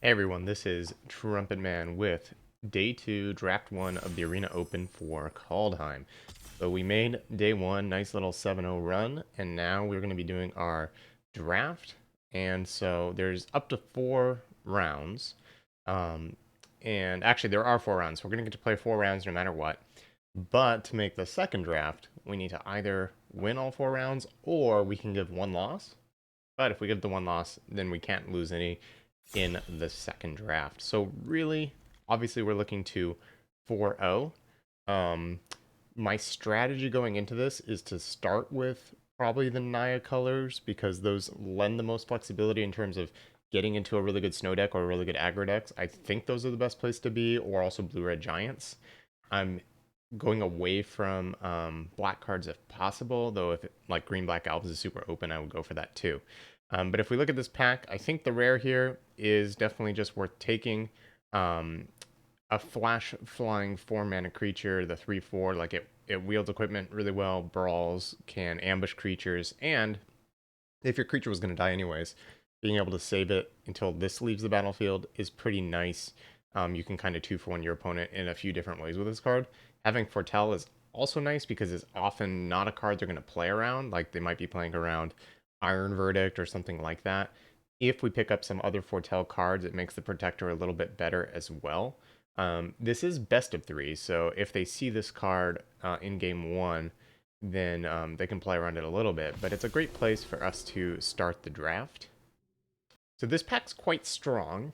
Hey everyone, this is Trumpetman with day 2, draft 1 of the Arena Open for Kaldheim. So we made day 1, nice little 7-0 run, and now we're going to be doing our draft. And so there's up to 4 rounds. Um, and actually, there are 4 rounds. So we're going to get to play 4 rounds no matter what. But to make the second draft, we need to either win all 4 rounds or we can give 1 loss. But if we give the 1 loss, then we can't lose any in the second draft. So really, obviously, we're looking to 4-0. My strategy going into this is to start with probably the Naya colors because those lend the most flexibility in terms of getting into a really good snow deck or a really good aggro decks. I think those are the best place to be, or also blue-red giants. I'm going away from black cards if possible, though if like green black elves is super open, I would go for that too. But if we look at this pack, I think the rare here is definitely just worth taking. Um, a flash flying 4 mana creature, the 3/4, like it wields equipment really well, brawls, can ambush creatures, and if your creature was going to die anyways, being able to save it until this leaves the battlefield is pretty nice. You can kind of 2-for-1 your opponent in a few different ways with this card. Having Foretell is also nice because it's often not a card they're going to play around. Like they might be playing around Iron Verdict or something like that. If we pick up some other Foretell cards, it makes the Protector a little bit better as well. This is best of 3, so if they see this card in game 1, then they can play around it a little bit. But it's a great place for us to start the draft. So this pack's quite strong.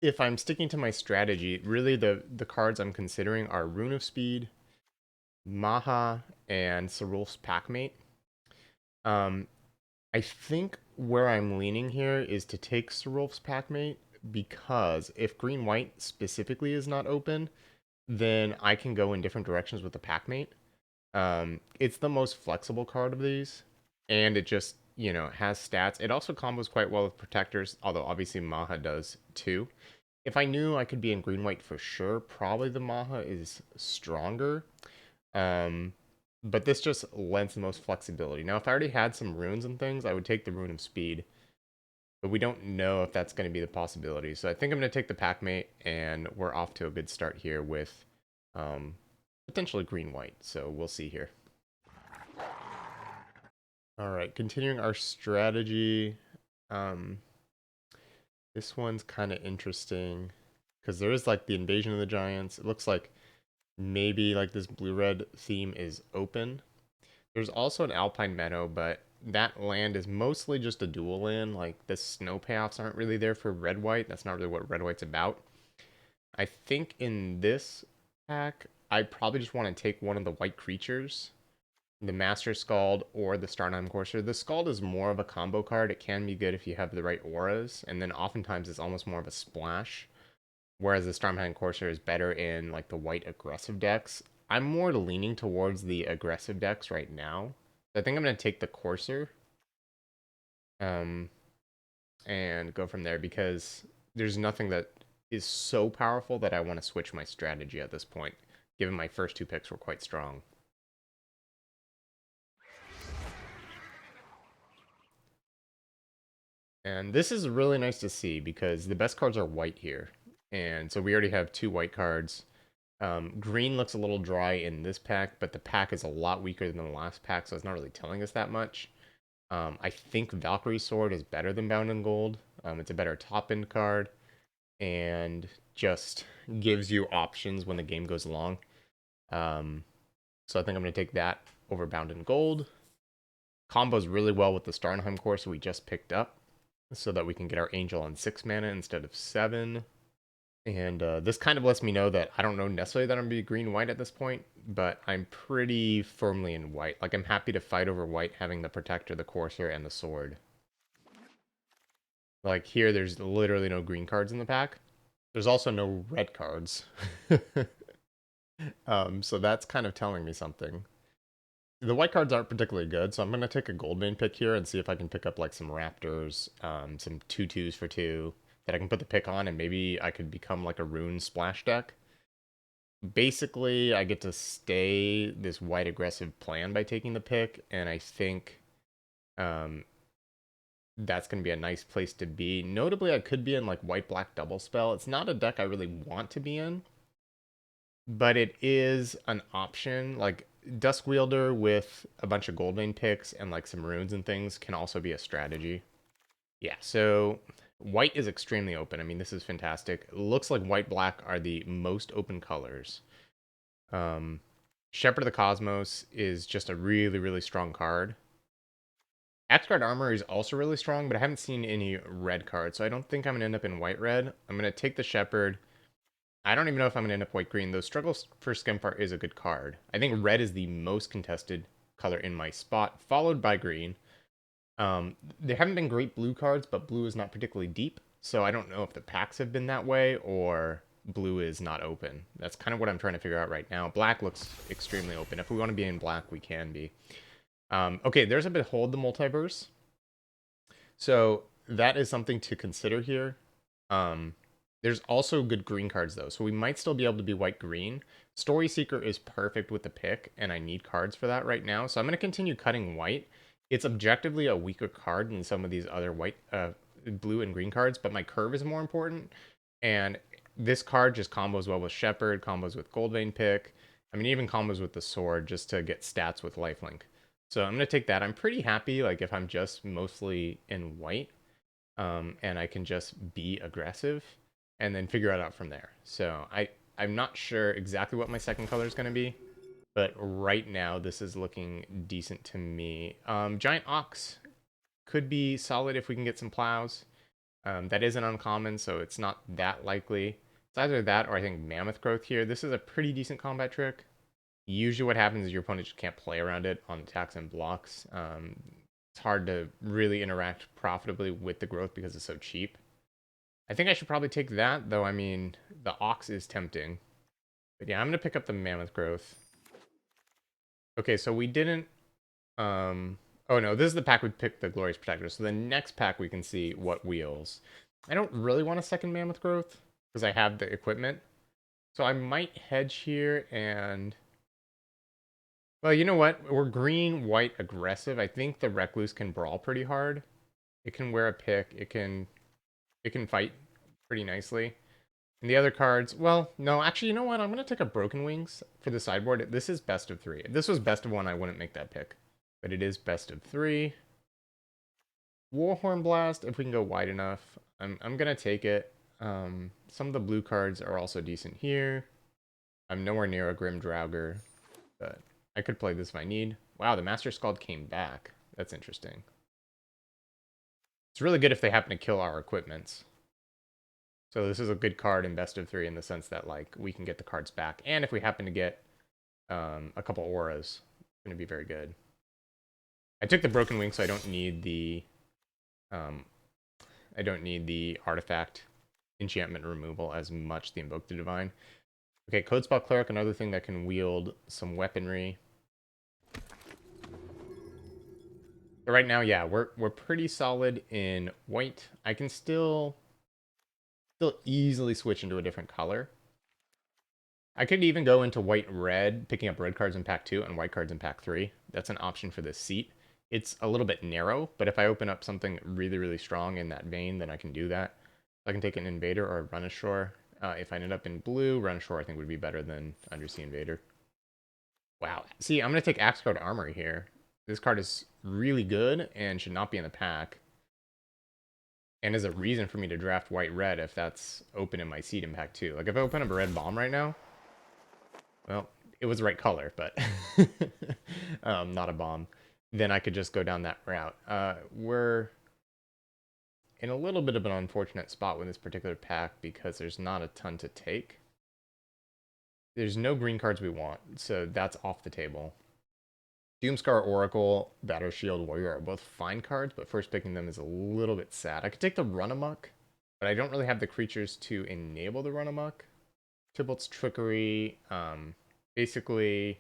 If I'm sticking to my strategy, really the cards I'm considering are Rune of Speed, Maha, and Sarulf's Packmate. Um, I think where I'm leaning here is to take Sarulf's Packmate because if Green White specifically is not open, then I can go in different directions with the Packmate. It's the most flexible card of these, and it just, has stats. It also combos quite well with protectors, although obviously Maha does too. If I knew I could be in green white for sure, probably the Maha is stronger. Um, but this just lends the most flexibility. Now, if I already had some runes and things, I would take the Rune of Speed, but we don't know if that's going to be the possibility. So I think I'm going to take the Packmate, and we're off to a good start here with um, potentially green white. So we'll see here. All right, continuing our strategy. Um, this one's kind of interesting because there is like the invasion of the giants. It looks like maybe like this blue-red theme is open. There's also an alpine meadow, but that land is mostly just a dual land. Like the snow payoffs aren't really there for red-white. That's not really what red-white's about. I think in this pack, I probably just want to take one of the white creatures, the Master Scald or the Starnheim Courser. The Scald is more of a combo card. It can be good if you have the right auras, and then oftentimes it's almost more of a splash. Whereas the Starnheim Courser is better in like the white aggressive decks. I'm more leaning towards the aggressive decks right now. So I think I'm gonna take the Courser, um, and go from there because there's nothing that is so powerful that I want to switch my strategy at this point, given my first 2 picks were quite strong. And this is really nice to see because the best cards are white here. And so we already have 2 white cards. Green looks a little dry in this pack, but the pack is a lot weaker than the last pack, so it's not really telling us that much. I think Valkyrie Sword is better than Bound in Gold. It's a better top end card and just gives you options when the game goes along. Um, so I think I'm going to take that over Bound in Gold. Combos really well with the Starnheim course we just picked up so that we can get our Angel on 6 mana instead of 7. And this kind of lets me know that I don't know necessarily that I'm going to be green-white at this point, but I'm pretty firmly in white. Like, I'm happy to fight over white having the Protector, the Courser, and the Sword. Like, here, there's literally no green cards in the pack. There's also no red cards. So that's kind of telling me something. The white cards aren't particularly good, so I'm going to take a gold main pick here and see if I can pick up, like, some Raptors, some 2/2s for 2 that I can put the pick on, and maybe I could become, like, a Rune splash deck. Basically, I get to stay this white aggressive plan by taking the pick, and I think um, that's going to be a nice place to be. Notably, I could be in like white-black double spell. It's not a deck I really want to be in, but it is an option. Like Dusk Wielder with a bunch of Goldvein picks and like some runes and things can also be a strategy. Yeah, so white is extremely open. I mean, this is fantastic. It looks like white-black are the most open colors. Um, Shepherd of the Cosmos is just a really, really strong card. Axguard Armor is also really strong, but I haven't seen any red cards, so I don't think I'm going to end up in white-red. I'm going to take the Shepherd. I don't even know if I'm going to end up white-green, though Struggles for Skempart is a good card. I think red is the most contested color in my spot, followed by green. There haven't been great blue cards, but blue is not particularly deep, so I don't know if the packs have been that way or blue is not open. That's kind of what I'm trying to figure out right now. Black looks extremely open. If we want to be in black, we can be. Okay, there's a Behold the Multiverse. So that is something to consider here. Um, there's also good green cards though, so we might still be able to be white-green. Story Seeker is perfect with the pick, and I need cards for that right now. So I'm going to continue cutting white. It's objectively a weaker card than some of these other blue and green cards, but my curve is more important. And this card just combos well with Shepherd, combos with Goldvein pick. I mean, even combos with the sword just to get stats with lifelink. So I'm going to take that. I'm pretty happy, like, if I'm just mostly in white, and I can just be aggressive and then figure it out from there. So I'm not sure exactly what my second color is going to be, but right now this is looking decent to me. Giant Ox could be solid if we can get some plows. That isn't uncommon, so it's not that likely. It's either that or I think Mammoth Growth here. This is a pretty decent combat trick. Usually what happens is your opponent just can't play around it on attacks and blocks. It's hard to really interact profitably with the growth because it's so cheap. I think I should probably take that, though. I mean, the Ox is tempting. But yeah, I'm going to pick up the Mammoth Growth. Okay, so we didn't... Oh no, this is the pack we picked, the Glorious Protector. So the next pack we can see what wheels. I don't really want a second Mammoth Growth because I have the equipment. So I might hedge here and... Well, you know what? We're green, white, aggressive. I think the Recluse can brawl pretty hard. It can wear a pick. It can fight pretty nicely. And the other cards, well, no, actually, you know what? I'm gonna take a Broken Wings for the sideboard. This is best of 3. If this was best of 1, I wouldn't make that pick. But it is best of 3. Warhorn Blast, if we can go wide enough. I'm gonna take it. Some of the blue cards are also decent here. I'm nowhere near a Grim Draugr, but I could play this if I need. Wow, the Master Scald came back. That's interesting. It's really good if they happen to kill our equipments. So this is a good card in best of 3 in the sense that like we can get the cards back, and if we happen to get a couple auras, it's going to be very good. I took the Broken Wing, so I don't need the artifact enchantment removal as much. The Invoke the Divine. Okay, Codespell Cleric, another thing that can wield some weaponry. So right now, yeah, we're pretty solid in white. I can still easily switch into a different color. I could even go into white-red, picking up red cards in pack 2 and white cards in pack 3. That's an option for this seat. It's a little bit narrow, but if I open up something really, really strong in that vein, then I can do that. I can take an Invader or a Run Ashore. If I ended up in blue, Run Ashore I think would be better than Undersea Invader. Wow. See, I'm going to take Axguard Armory here. This card is really good and should not be in the pack. And is a reason for me to draft white-red if that's open in my seat in pack 2. Like, if I open up a red bomb right now, well, it was the right color, but not a bomb, then I could just go down that route. We're in a little bit of an unfortunate spot with this particular pack because there's not a ton to take. There's no green cards we want, so that's off the table. Doomscar Oracle, Battle Shield Warrior are both fine cards, but first picking them is a little bit sad. I could take the Run Amok, but I don't really have the creatures to enable the Run Amok. Tybalt's Trickery, basically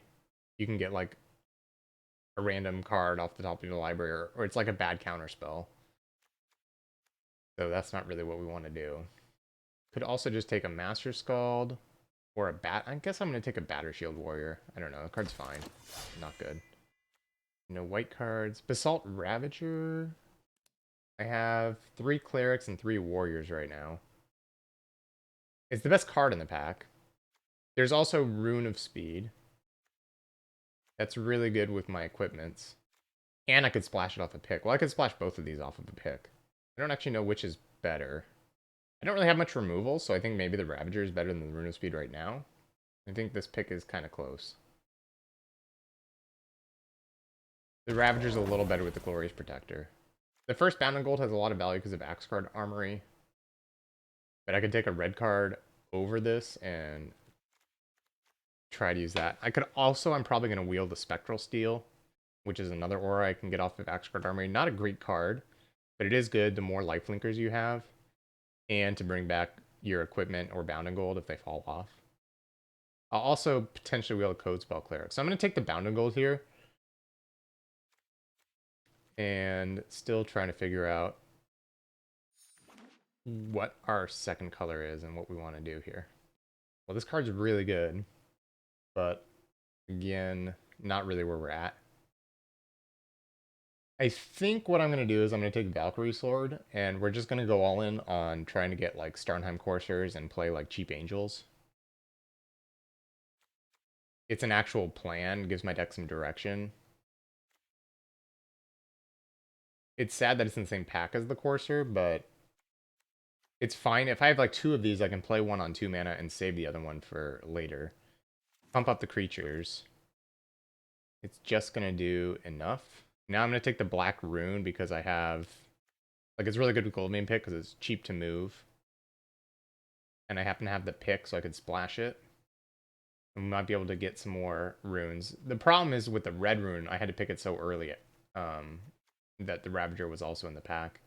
you can get like a random card off the top of your library, or it's like a bad counter spell. So that's not really what we want to do. Could also just take a Master Scald or a Bat. I guess I'm going to take a Batter Shield Warrior. I don't know. The card's fine. Not good. No white cards. Basalt Ravager. I have 3 clerics and 3 warriors right now. It's the best card in the pack. There's also Rune of Speed. That's really good with my equipments. And I could splash it off a pick. Well, I could splash both of these off of a pick. I don't actually know which is better. I don't really have much removal, so I think maybe the Ravager is better than the Rune of Speed right now. I think this pick is kind of close. The Ravager's a little better with the Glorious Protector. The first Bound in Gold has a lot of value because of Axe Card Armory. But I could take a red card over this and try to use that. I could also, I'm probably going to wield the Spectral Steel, which is another aura I can get off of Axe Card Armory. Not a great card, but it is good the more lifelinkers you have, and to bring back your equipment or Bound in Gold if they fall off. I'll also potentially wield a Code Spell Cleric. So I'm going to take the Bound in Gold here, and still trying to figure out what our second color is and what we want to do here. Well, this card's really good, but again, not really where we're at. I think what I'm going to do is I'm going to take Valkyrie Sword, and we're just going to go all in on trying to get like Starnheim Coursers and play like cheap angels. It's an actual plan, gives my deck some direction. It's sad that it's in the same pack as the Courser, but it's fine. If I have like 2 of these, I can play one on 2 mana and save the other one for later. Pump up the creatures. It's just going to do enough. Now I'm going to take the Black Rune because I have... Like, it's really good with Goldmane pick because it's cheap to move. And I happen to have the pick so I could splash it. And we might be able to get some more runes. The problem is with the red rune, I had to pick it so early that the Ravager was also in the pack.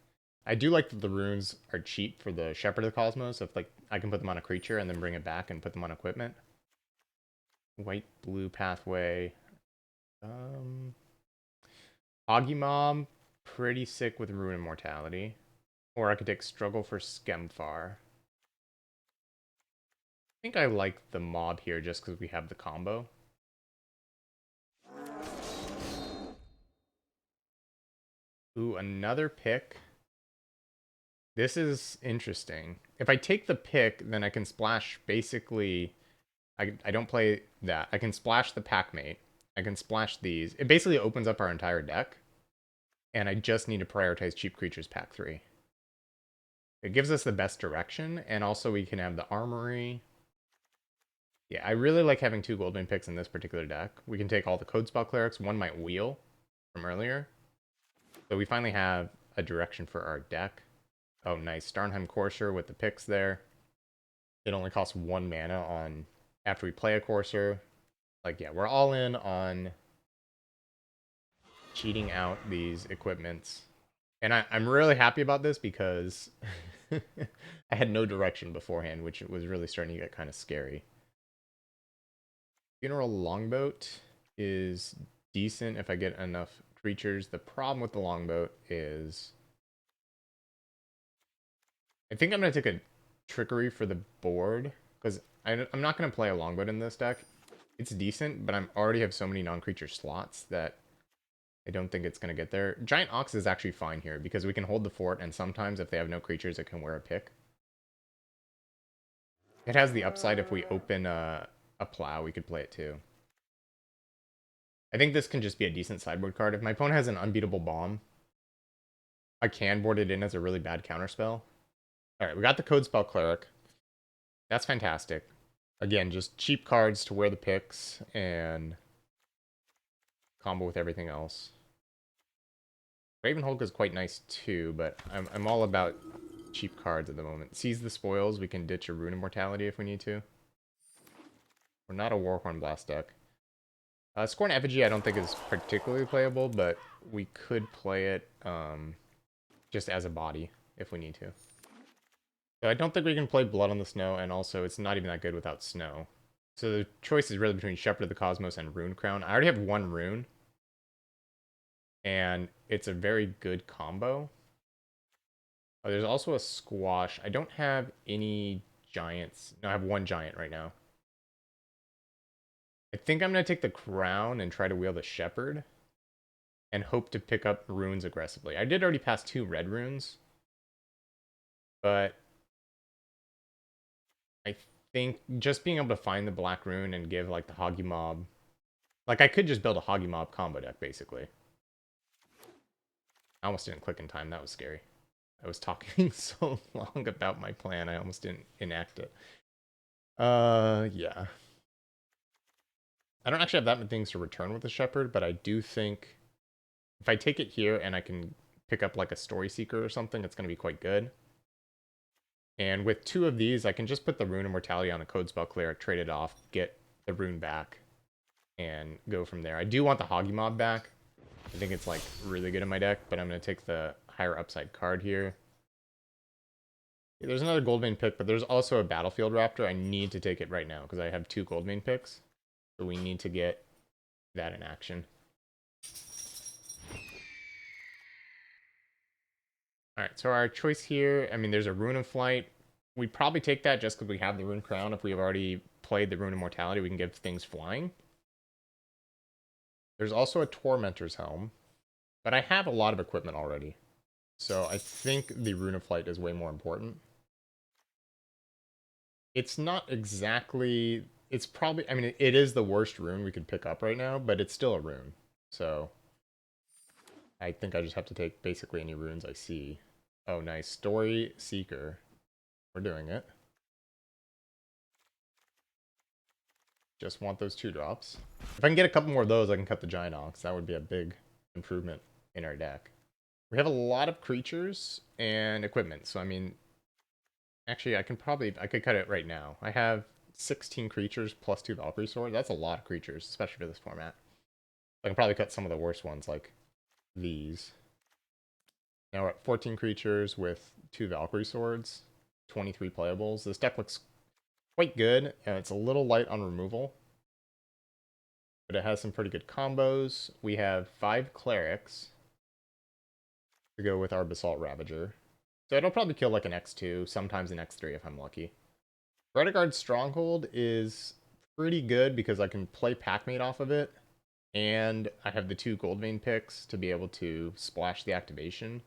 I do like that the runes are cheap for the Shepherd of the Cosmos. If like I can put them on a creature and then bring it back and put them on equipment. White, blue pathway. Agumon, pretty sick with Rune Immortality. Or I could take Struggle for Skemfar. I think I like the mob here just because we have the combo. Ooh, another pick. This is interesting. If I take the pick, then I can splash basically... I don't play that. I can splash the Packmate. I can splash these. It basically opens up our entire deck. And I just need to prioritize cheap creatures pack 3. It gives us the best direction, and also we can have the armory. Yeah, I really like having 2 Goldmane picks in this particular deck. We can take all the Code Spell Clerics. One might wheel from earlier. So we finally have a direction for our deck. Oh, nice. Starnheim Courser with the picks there. It only costs 1 mana on after we play a Courser. Like, yeah, we're all in on cheating out these equipments. And I'm really happy about this because I had no direction beforehand, which was really starting to get kind of scary. Funeral Longboat is decent if I get enough creatures. The problem with the Longboat is... I think I'm going to take a Trickery for the board, because I'm not going to play a Longboat in this deck. It's decent, but I already have so many non-creature slots that I don't think it's going to get there. Giant Ox is actually fine here, because we can hold the fort, and sometimes if they have no creatures, it can wear a pick. It has the upside if we open a Plow, we could play it too. I think this can just be a decent sideboard card. If my opponent has an Unbeatable Bomb, I can board it in as a really bad counterspell. Alright, we got the Code Spell Cleric. That's fantastic. Again, just cheap cards to wear the picks and combo with everything else. Raven Hulk is quite nice too, but I'm all about cheap cards at the moment. Seize the Spoils, we can ditch a Rune Immortality if we need to. We're not a Warhorn Blast deck. Scorn Effigy I don't think is particularly playable, but we could play it just as a body if we need to. So I don't think we can play Blood on the Snow, and also it's not even that good without snow. So the choice is really between Shepherd of the Cosmos and Rune Crown. I already have 1 rune, and it's a very good combo. Oh, there's also a Squash. I don't have any giants. No, I have 1 giant right now. I think I'm going to take the Crown and try to wield a Shepherd. and hope to pick up runes aggressively. I did already pass 2 red runes, but I think just being able to find the black rune and give like the Hoggy Mob, like I could just build a Hoggy Mob combo deck basically. I almost didn't click in time. That was scary. I was talking so long about my plan, I almost didn't enact it. Yeah. I don't actually have that many things to return with the Shepherd, but I do think if I take it here and I can pick up like a Story Seeker or something, it's going to be quite good. And with 2 of these, I can just put the Rune Immortality on a Code Spell Clear, trade it off, get the rune back, and go from there. I do want the Hoggy Mob back. I think it's like really good in my deck, but I'm going to take the higher upside card here. There's another Goldmane pick, but there's also a Battlefield Raptor. I need to take it right now because I have 2 Goldmane picks. So we need to get that in action. Alright, so our choice here, I mean, there's a Rune of Flight. We'd probably take that just because we have the Rune Crown. If we've already played the Rune Immortality, we can give things flying. There's also a Tormentor's Helm, but I have a lot of equipment already. So I think the Rune of Flight is way more important. It's not exactly... It's probably... I mean, it is the worst rune we could pick up right now, but it's still a rune. So I think I just have to take basically any runes I see. Oh, nice. Story Seeker. We're doing it. Just want those 2 drops. If I can get a couple more of those, I can cut the Giant Ox. That would be a big improvement in our deck. We have a lot of creatures and equipment. So, I mean, actually, I could cut it right now. I have 16 creatures plus 2 Valkyrie Swords. That's a lot of creatures, especially for this format. I can probably cut some of the worst ones, like these. Now we're at 14 creatures with 2 Valkyrie Swords, 23 playables. This deck looks quite good. It's a little light on removal, but it has some pretty good combos. We have 5 Clerics to go with our Basalt Ravager. So it'll probably kill like an X2, sometimes an X3 if I'm lucky. Redguard's Stronghold is pretty good because I can play Packmate off of it, and I have the 2 Goldmane picks to be able to splash the activation.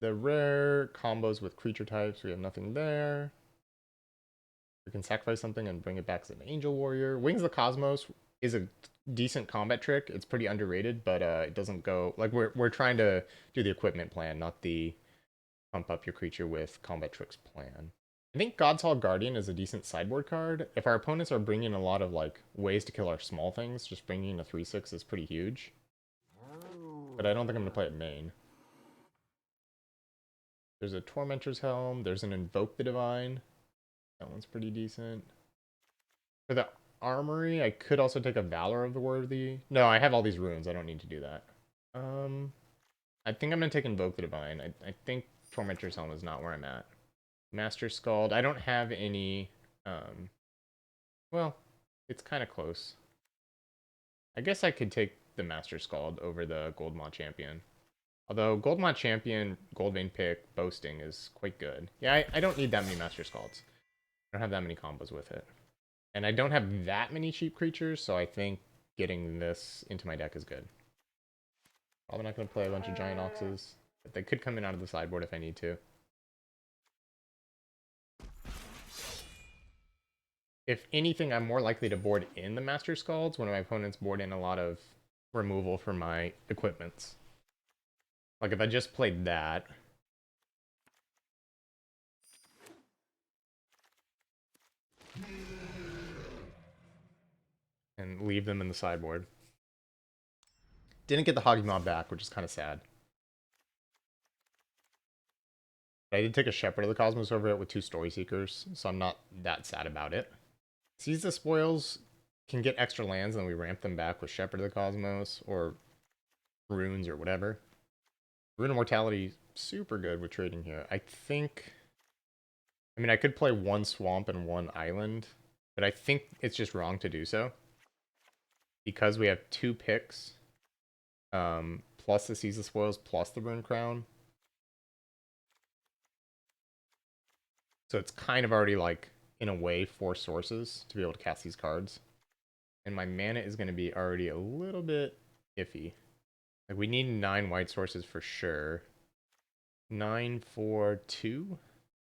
The rare combos with creature types, we have nothing there. We can sacrifice something and bring it back as an Angel Warrior. Wings of the Cosmos is a decent combat trick. It's pretty underrated, but it doesn't go... Like, we're trying to do the equipment plan, not the pump up your creature with combat tricks plan. I think God's Hall Guardian is a decent sideboard card. If our opponents are bringing a lot of, like, ways to kill our small things, just bringing a 3/6 is pretty huge. But I don't think I'm going to play it main. There's a Tormentor's Helm. There's an Invoke the Divine. That one's pretty decent. For the Armory, I could also take a Valor of the Worthy. No, I have all these runes. I don't need to do that. I think I'm going to take Invoke the Divine. I think Tormentor's Helm is not where I'm at. Master Scald. I don't have any... well, it's kind of close. I guess I could take the Master Scald over the Goldmaw Champion. Although Goldmaw Champion, Goldmane pick, Boasting is quite good. Yeah, I don't need that many Master Scalds. I don't have that many combos with it. And I don't have that many cheap creatures, so I think getting this into my deck is good. Probably not going to play a bunch of Giant Oxes, but they could come in out of the sideboard if I need to. If anything, I'm more likely to board in the Master Scalds when my opponents board in a lot of removal for my equipments. Like if I just played that... and leave them in the sideboard. Didn't get the Hoggy Mob back, which is kind of sad. But I did take a Shepherd of the Cosmos over it with 2 Story Seekers, so I'm not that sad about it. Seize the Spoils can get extra lands, and then we ramp them back with Shepherd of the Cosmos, or runes, or whatever. Rune Immortality, super good with trading here. I think... I mean, I could play 1 Swamp and 1 Island, but I think it's just wrong to do so. Because we have 2 picks, plus the Seize the Spoils, plus the Rune Crown. So it's kind of already, like, in a way, 4 sources to be able to cast these cards. And my mana is going to be already a little bit iffy. Like, we need 9 white sources for sure. 9 for 2?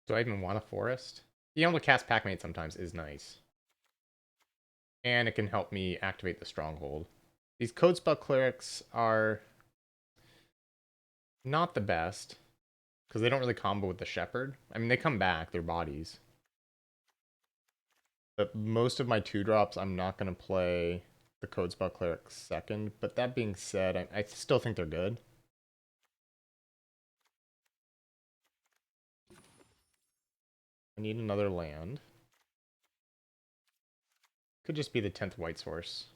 Do I even want a forest? Being able to cast Packmate sometimes is nice. And it can help me activate the stronghold. These code spell clerics are not the best, because they don't really combo with the shepherd. I mean, they come back, their bodies. But most of my 2-drops, I'm not going to play the code spell cleric second. But that being said, I still think they're good. I need another land. Could just be the 10th white source.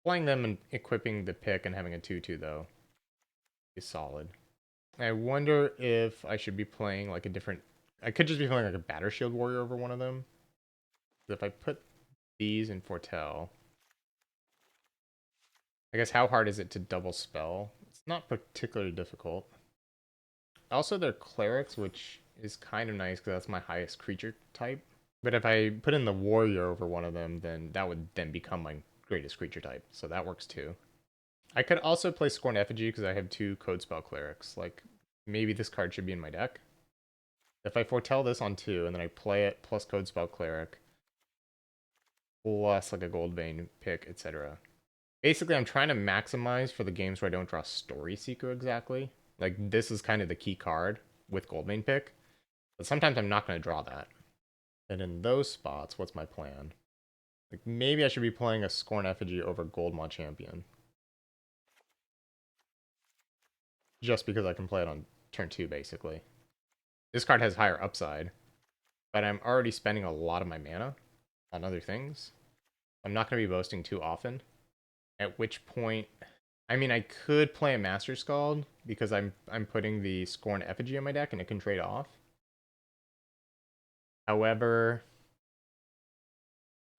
Playing them and equipping the pick and having a 2-2 though is solid. I wonder if I should be playing like a different... I could just be playing like a Batter Shield Warrior over one of them. If I put these in Foretell... I guess how hard is it to double spell? It's not particularly difficult. Also, they're clerics, which is kind of nice because that's my highest creature type. But if I put in the warrior over one of them, then that would then become my greatest creature type. So that works too. I could also play Scorn Effigy because I have 2 code spell clerics. Like, maybe this card should be in my deck. If I foretell this on 2 and then I play it plus code spell cleric, plus like a gold vein pick, etc. Basically, I'm trying to maximize for the games where I don't draw Story Seeker exactly. Like, this is kind of the key card with gold vein pick. But sometimes I'm not going to draw that. And in those spots, what's my plan? Like, maybe I should be playing a Scorn Effigy over Goldmaw Champion. Just because I can play it on turn 2, basically. This card has higher upside, but I'm already spending a lot of my mana on other things. I'm not going to be boasting too often. At which point, I mean, I could play a Master Scald because I'm putting the Scorn Effigy in my deck and it can trade off. However,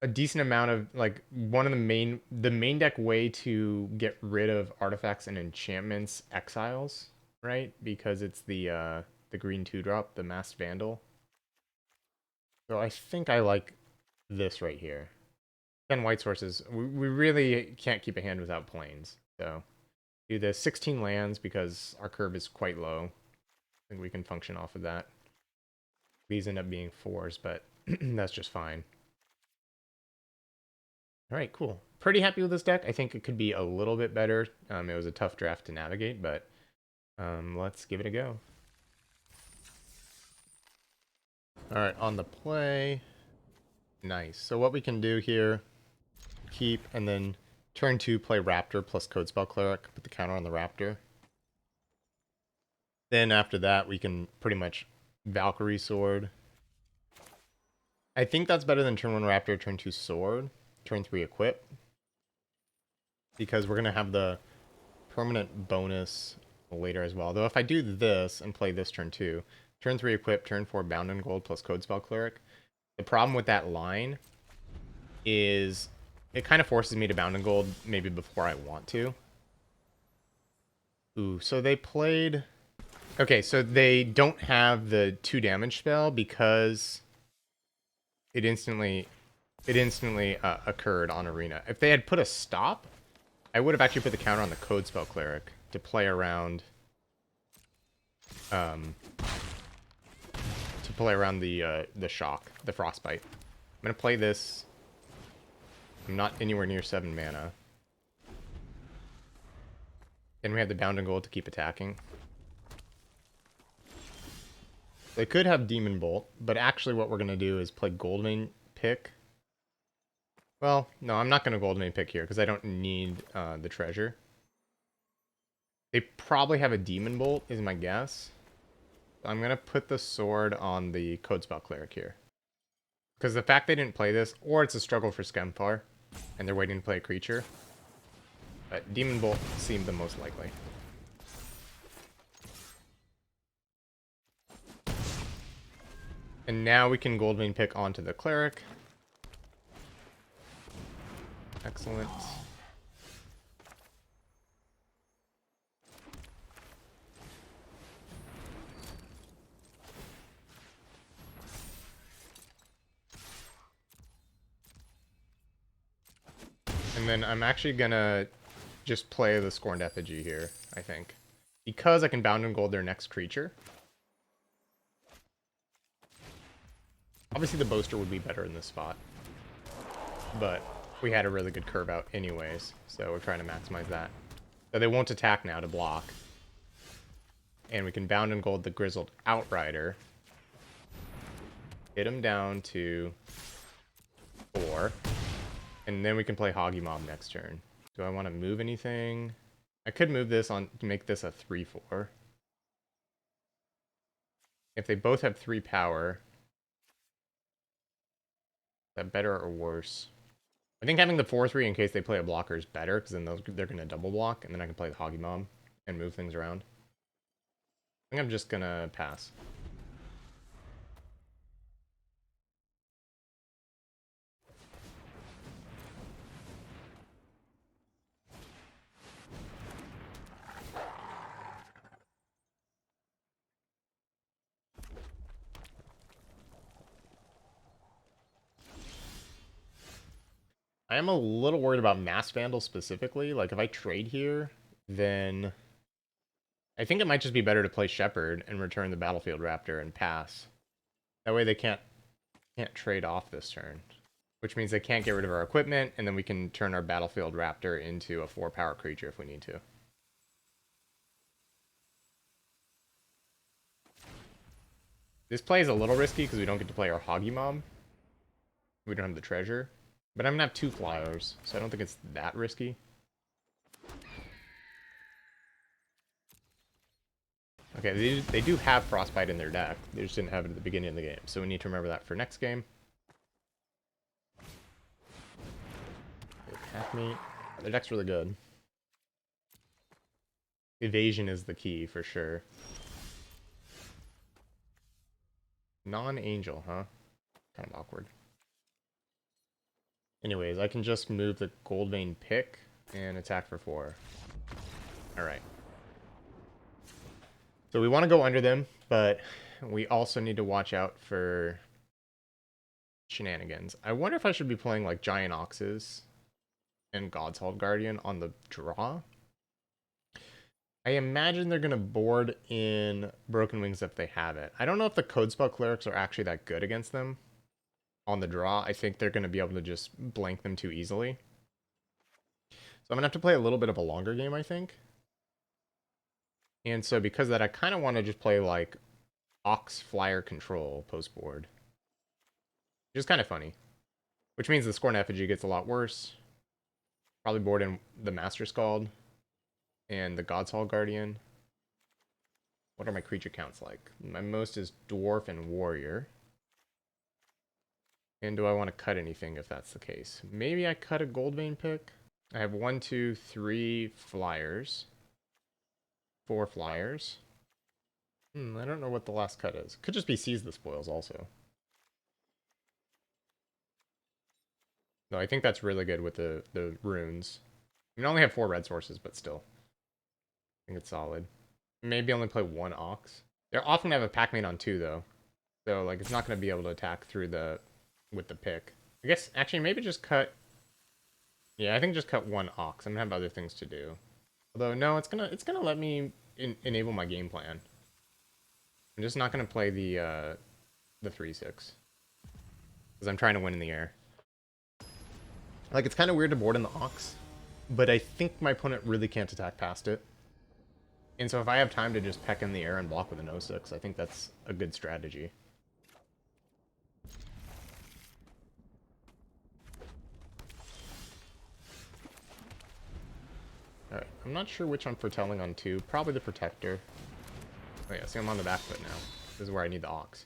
a decent amount of like one of the main deck way to get rid of artifacts and enchantments exiles, right? Because it's the green 2-drop, the Masked Vandal. So I think I like this right here. 10 white sources. We really can't keep a hand without plains. So do the 16 lands because our curve is quite low. I think we can function off of that. These end up being 4s, but that's just fine. All right, cool. Pretty happy with this deck. I think it could be a little bit better. It was a tough draft to navigate, but let's give it a go. All right, on the play. Nice. So what we can do here, keep, and then turn 2, play Raptor plus Code Spell Cleric, put the counter on the Raptor. Then after that, we can pretty much Valkyrie Sword. I think that's better than turn 1 Raptor, turn 2 Sword, turn 3 Equip. Because we're going to have the permanent bonus later as well. Though if I do this and play this turn 2, turn 3 Equip, turn 4 Bound in Gold plus Code Spell Cleric. The problem with that line is it kind of forces me to Bound in Gold maybe before I want to. Ooh, so they played... Okay, so they don't have the 2 damage spell because it instantly occurred on Arena. If they had put a stop, I would have actually put the counter on the Code Spell Cleric to play around the shock, the frostbite. I'm gonna play this. I'm not anywhere near 7 mana. Then we have the Bound in Gold to keep attacking. They could have Demon Bolt, but actually what we're gonna do is play Goldmane pick. Well, no, I'm not gonna Goldmane pick here because I don't need the treasure. They probably have a Demon Bolt, is my guess. I'm going to put the sword on the Code Spell Cleric here. Because the fact they didn't play this, or it's a struggle for Skemfar, and they're waiting to play a creature. But Demon Bolt seemed the most likely. And now we can Goldmane pick onto the Cleric. Excellent. And then I'm actually gonna just play the Scorned Effigy here, I think. Because I can bound and gold their next creature. Obviously the Boaster would be better in this spot. But we had a really good curve out anyways, so we're trying to maximize that. So they won't attack now to block. And we can bound and gold the Grizzled Outrider. Hit him down to 4. And then we can play Hoggy Mob next turn. Do I want to move anything? I could move this on to make this a 3/4. If they both have 3 power, is that better or worse? I think having the 4/3 in case they play a blocker is better, because then they're going to double block, and then I can play the Hoggy Mob and move things around. I think I'm just going to pass. I am a little worried about Mass Vandal specifically. Like, if I trade here, then I think it might just be better to play Shepherd and return the Battlefield Raptor and pass. That way they can't trade off this turn. Which means they can't get rid of our equipment, and then we can turn our Battlefield Raptor into a 4-power creature if we need to. This play is a little risky because we don't get to play our Hoggy Mob. We don't have the treasure. But I'm going to have 2 flyers, so I don't think it's that risky. Okay, they do have Frostbite in their deck. They just didn't have it at the beginning of the game, so we need to remember that for next game. They attack me. Their deck's really good. Evasion is the key, for sure. Non-angel, huh? Kind of awkward. Anyways, I can just move the Goldvein Pick and attack for 4. Alright. So we want to go under them, but we also need to watch out for shenanigans. I wonder if I should be playing like Giant Oxes and God's Hold Guardian on the draw. I imagine they're going to board in Broken Wings if they have it. I don't know if the Codespell Clerics are actually that good against them on the draw. I think they're going to be able to just blank them too easily. So I'm going to have to play a little bit of a longer game, I think. And so because of that, I kind of want to just play like Ox Flyer Control post board. Which is kind of funny. Which means the Scorn Effigy gets a lot worse. Probably board in the Master Scald and the God's Hall Guardian. What are my creature counts like? My most is Dwarf and Warrior. And do I want to cut anything if that's the case? Maybe I cut a Goldvein Pick. I have 1, 2, 3 flyers. 4 flyers. I don't know what the last cut is. Could just be Seize the Spoils also. No, I think that's really good with the runes. I mean, I only have 4 red sources, but still. I think it's solid. Maybe only play 1 Ox. They're often have a Pac-Man on 2, though. So, like, it's not going to be able to attack through with the pick. I guess, actually, maybe just cut... Yeah, I think just cut 1 Ox. I'm going to have other things to do. Although, no, it's gonna let me enable my game plan. I'm just not going to play the 3/6. Because I'm trying to win in the air. Like, it's kind of weird to board in the Ox. But I think my opponent really can't attack past it. And so if I have time to just peck in the air and block with an 0/6, I think that's a good strategy. Alright, I'm not sure which I'm foretelling on 2. Probably the Protector. Oh yeah, see, I'm on the back foot now. This is where I need the Ox.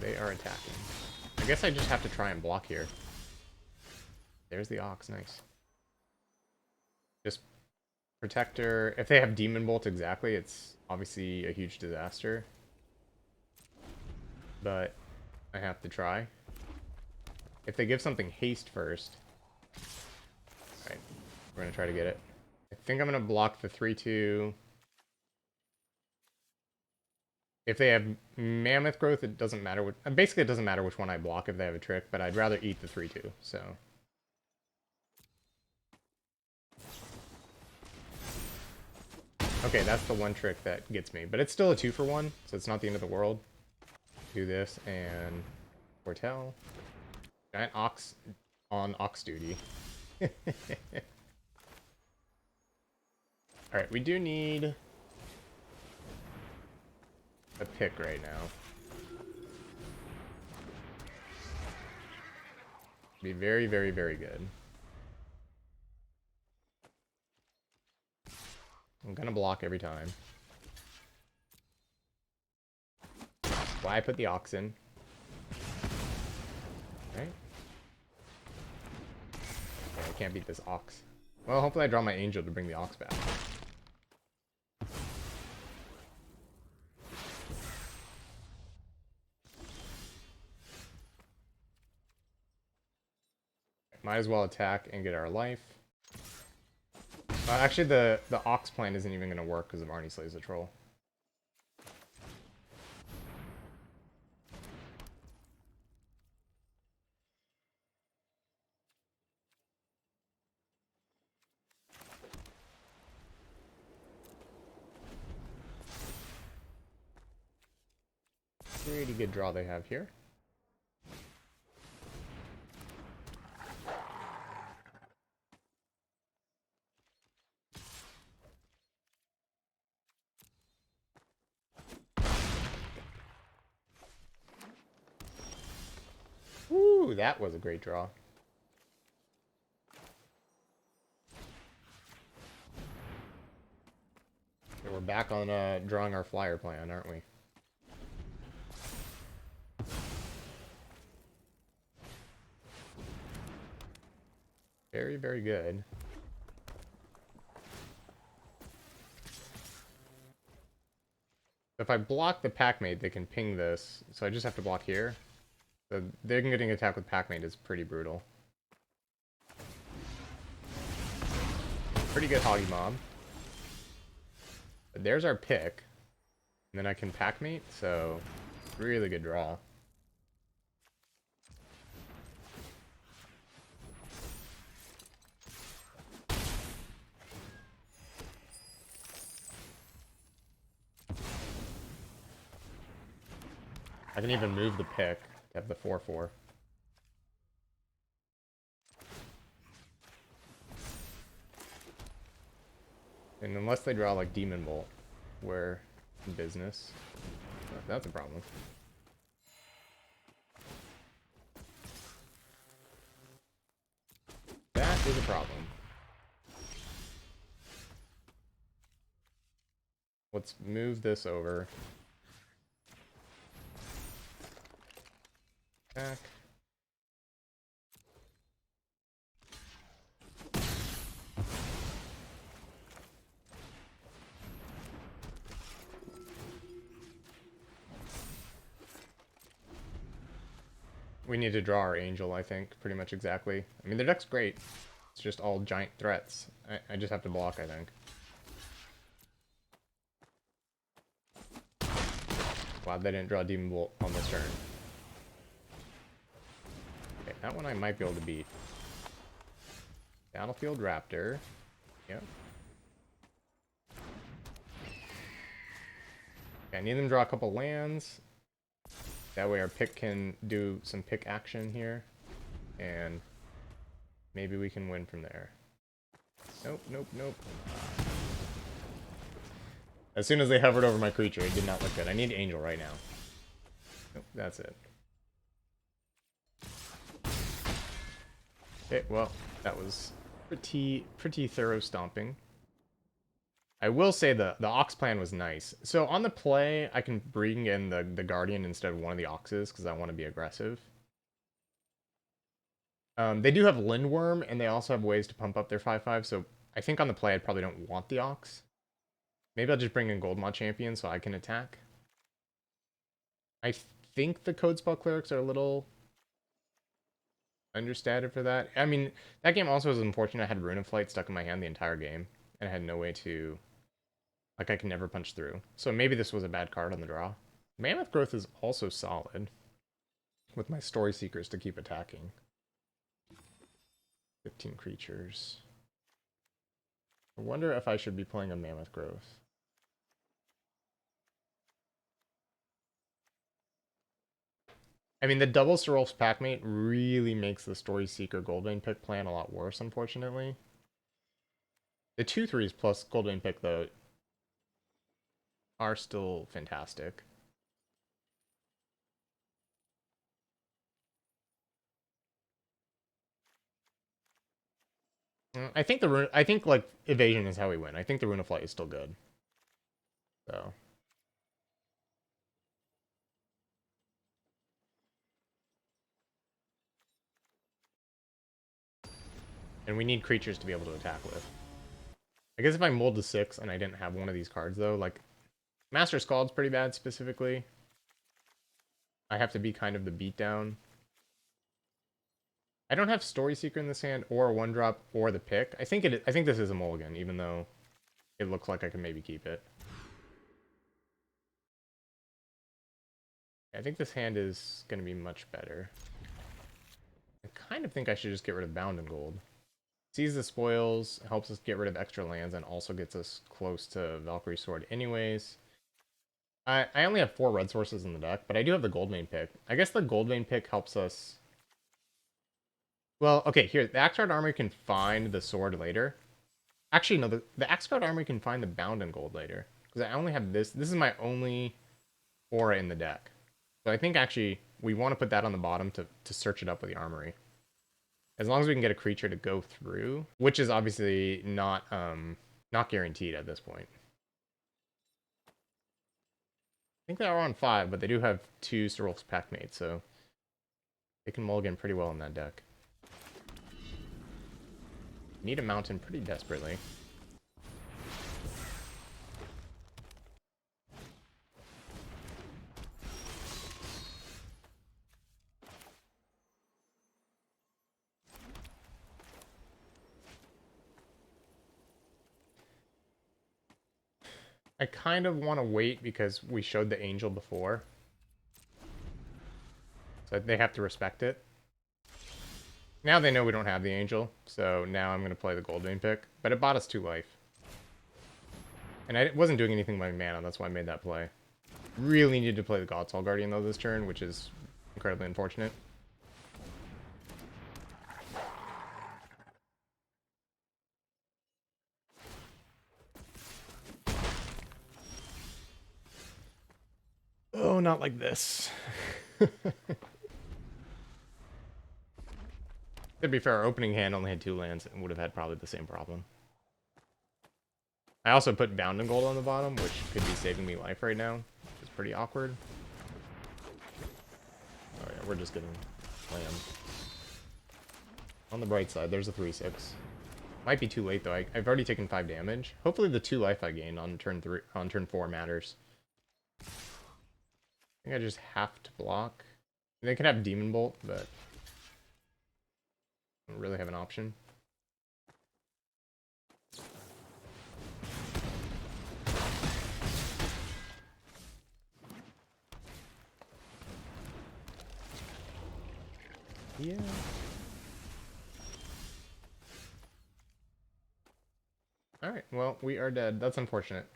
They are attacking. I guess I just have to try and block here. There's the Ox, nice. Just Protector. If they have Demon Bolt exactly, it's obviously a huge disaster. But I have to try. If they give something haste first. Alright, we're going to try to get it. I think I'm going to block the 3/2. If they have Mammoth Growth, it doesn't matter what... Basically, it doesn't matter which one I block if they have a trick, but I'd rather eat the 3/2, so... Okay, that's the one trick that gets me. But it's still a 2-for-1, so it's not the end of the world. Do this, and... Foretell. Giant Ox on Ox duty. Alright, we do need... a pick right now. Be very, very, very good. I'm gonna block every time. Why I put the Ox in. Right? Okay, I can't beat this Ox. Well, hopefully I draw my Angel to bring the Ox back. Might as well attack and get our life. Actually, the Ox plan isn't even going to work because of Arnie slays the troll. Pretty good draw they have here. Woo, that was a great draw. Okay, we're back on drawing our flyer plan, aren't we? Very, very good. If I block the Packmate, they can ping this, so I just have to block here. So they're getting attacked with Packmate is pretty brutal. Pretty good Hoggy Mob. But there's our pick. And then I can Packmate, so really good draw. I can even move the pick to have the 4/4. And unless they draw like Demon Bolt, we're in business. That's a problem. That is a problem. Let's move this over. Back. We need to draw our Angel, I think, pretty much exactly. I mean, their deck's great. It's just all giant threats. I just have to block, I think. Wow, they didn't draw Demon Bolt on this turn. Okay, that one I might be able to beat. Battlefield Raptor. Yep. Okay, I need them to draw a couple lands. That way our pick can do some pick action here. And maybe we can win from there. Nope, nope, nope. As soon as they hovered over my creature, it did not look good. I need Angel right now. Nope, that's it. Okay, well, that was pretty thorough stomping. I will say the Ox plan was nice. So on the play, I can bring in the Guardian instead of one of the Oxes because I want to be aggressive. They do have Lindworm, and they also have ways to pump up their 5/5, so I think on the play I probably don't want the Ox. Maybe I'll just bring in Goldmaw Champion so I can attack. I think the Codespell Clerics are a little understated for that. I mean, that game also was unfortunate. I had Rune of Flight stuck in my hand the entire game, and I had no way to... Like, I can never punch through. So maybe this was a bad card on the draw. Mammoth Growth is also solid, with my Story Seekers to keep attacking. 15 creatures. I wonder if I should be playing a Mammoth Growth. I mean, the double Serolf's Packmate really makes the Story Seeker Goldvein pick plan a lot worse, unfortunately. The 2/3s plus Goldvein pick, though, are still fantastic. I think like evasion is how we win. I think the Rune of Flight is still good. So and we need creatures to be able to attack with. I guess if I mulled to 6 and I didn't have one of these cards though, like Master Scald's pretty bad specifically. I have to be kind of the beatdown. I don't have Story Seeker in this hand or a 1-drop or the pick. I think this is a mulligan, even though it looks like I can maybe keep it. I think this hand is going to be much better. I kind of think I should just get rid of Bound and Gold. Seize the Spoils, helps us get rid of extra lands, and also gets us close to Valkyrie Sword anyways. I only have 4 red sources in the deck, but I do have the Goldvein pick. I guess the Goldvein pick helps us... Well, okay, here, the Axguard Armory can find the sword later. Actually, no, the Axguard Armory can find the Bound and Gold later. Because I only have this. This is my only aura in the deck. So I think, actually, we want to put that on the bottom to search it up with the Armory. As long as we can get a creature to go through, which is obviously not guaranteed at this point. I think they are on 5, but they do have 2 Serolf's Packmates, so they can mulligan pretty well in that deck. Need a mountain pretty desperately. I kind of want to wait because we showed the angel before. So they have to respect it. Now they know we don't have the angel, so now I'm going to play the Goldvein pick. But it bought us 2 life. And I wasn't doing anything with my mana, that's why I made that play. Really needed to play the Godsoul Guardian though this turn, which is incredibly unfortunate. Oh, not like this. To be fair, our opening hand only had 2 lands and would have had probably the same problem. I also put Bound and Gold on the bottom, which could be saving me life right now. It's pretty awkward. Oh yeah, we're just getting slammed. On the bright side, there's a 3/6. Might be too late though. I've already taken 5 damage. Hopefully the 2 life I gained on turn 4 matters. I think I just have to block. They could have Demon Bolt, but I don't really have an option. Yeah. Alright, well, we are dead. That's unfortunate.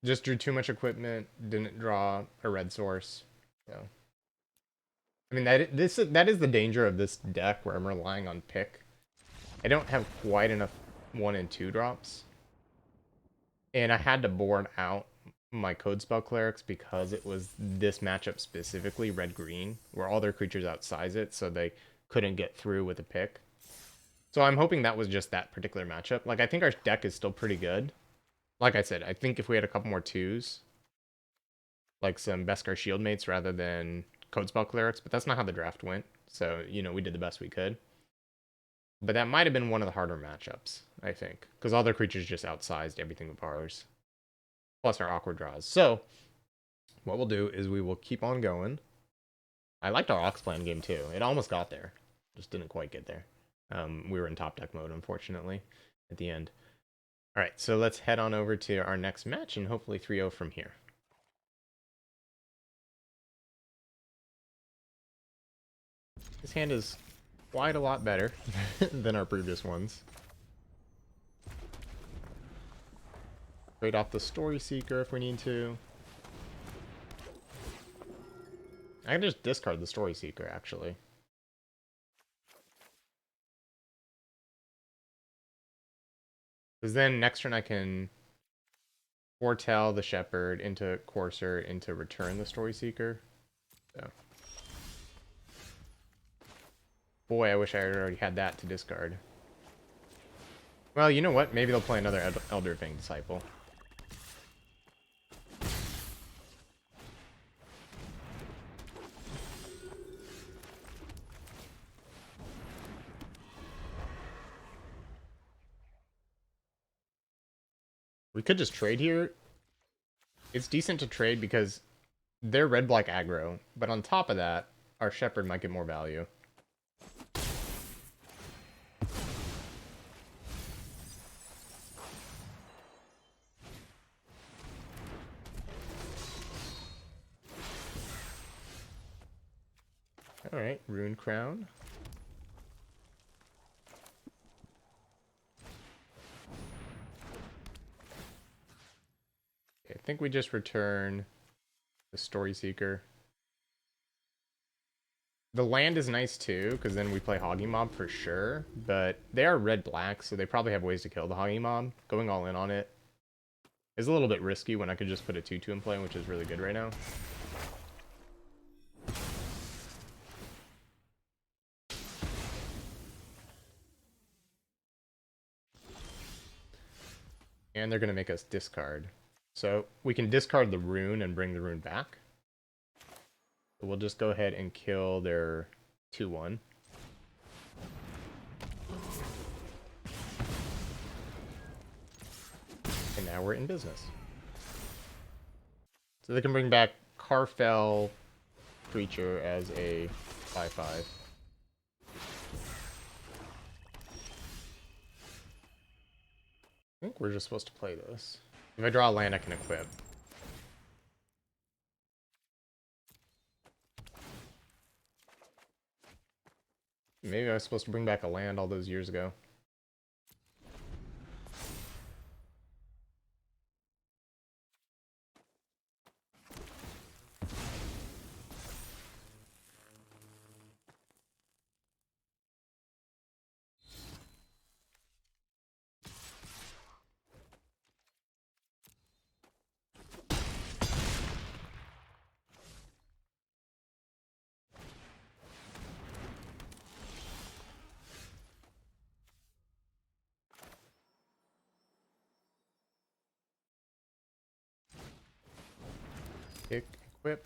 Just drew too much equipment, didn't draw a red source. So I mean that is the danger of this deck where I'm relying on pick. I don't have quite enough 1 and 2 drops. And I had to board out my Code Spell Clerics because it was this matchup specifically, red-green, where all their creatures outsize it, so they couldn't get through with a pick. So I'm hoping that was just that particular matchup. Like, I think our deck is still pretty good. Like I said, I think if we had a couple more 2s, like some Beskar Shieldmates rather than Code Spell Clerics, but that's not how the draft went. So, you know, we did the best we could. But that might have been one of the harder matchups, I think. Because all their creatures just outsized everything with ours. Plus our awkward draws. So, what we'll do is we will keep on going. I liked our Oxplan game too. It almost got there. Just didn't quite get there. We were in top deck mode, unfortunately, at the end. All right, so let's head on over to our next match and hopefully 3-0 from here. This hand is quite a lot better than our previous ones. Trade off the Story Seeker if we need to. I can just discard the Story Seeker, actually. Because then next turn I can foretell the Shepherd into Courser into return the Story Seeker. So. Boy, I wish I already had that to discard. Well, you know what? Maybe they'll play another Elder Fang Disciple. We could just trade here. It's decent to trade because they're red-black aggro, but on top of that, our Shepherd might get more value. Alright, Rune Crown. Okay, I think we just return the Story Seeker. The land is nice too, because then we play Hoggy Mob for sure, but they are red-black, so they probably have ways to kill the Hoggy Mob. Going all in on it is a little bit risky when I could just put a 2-2 in play, which is really good right now. And they're going to make us discard. So we can discard the rune and bring the rune back. So we'll just go ahead and kill their 2-1. And now we're in business. So they can bring back Carfell Creature as a 5/5. I think we're just supposed to play this. If I draw a land, I can equip. Maybe I was supposed to bring back a land all those years ago. Pick, equip.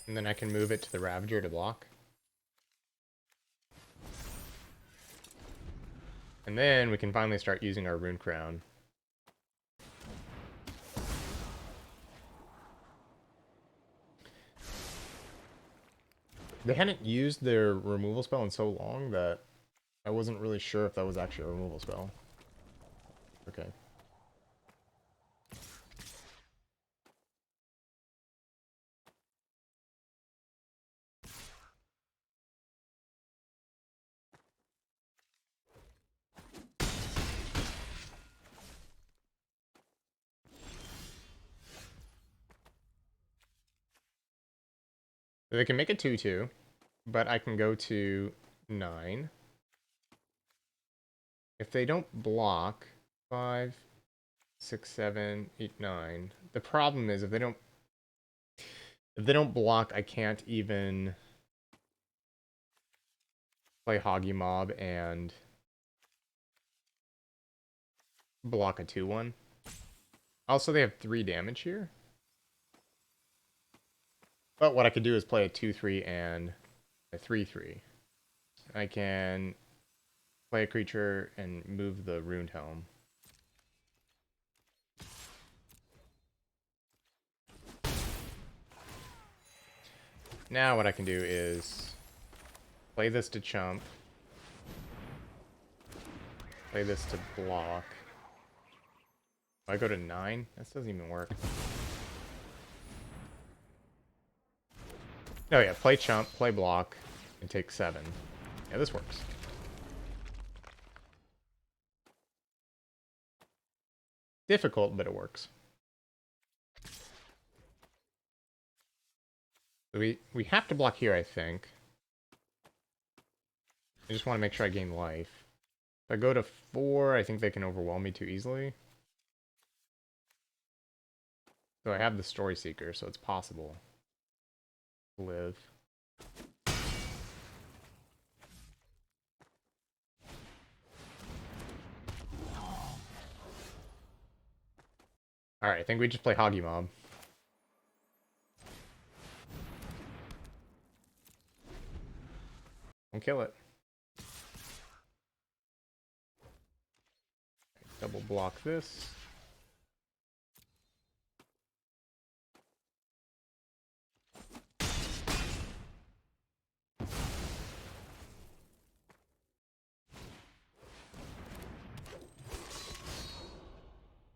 And then I can move it to the Ravager to block. And then we can finally start using our Rune Crown. They hadn't used their removal spell in so long that I wasn't really sure if that was actually a removal spell. Okay. So they can make it 2-2, but I can go to 9. If they don't block, 5, 6, 7, 8, 9. The problem is if they don't block, I can't even play Hoggy Mob and block a 2-1. Also, they have 3 damage here. But what I could do is play a 2-3 and a 3-3. I can play a creature and move the Runed Helm. Now what I can do is play this to chump. Play this to block. If I go to 9, this doesn't even work. Oh yeah, play chump, play block, and take 7. Yeah, this works. Difficult, but it works. So we have to block here, I think. I just want to make sure I gain life. If I go to 4, I think they can overwhelm me too easily. So I have the Story Seeker, so it's possible to live. Alright, I think we just play Hoggy Mob. And kill it. Double block this.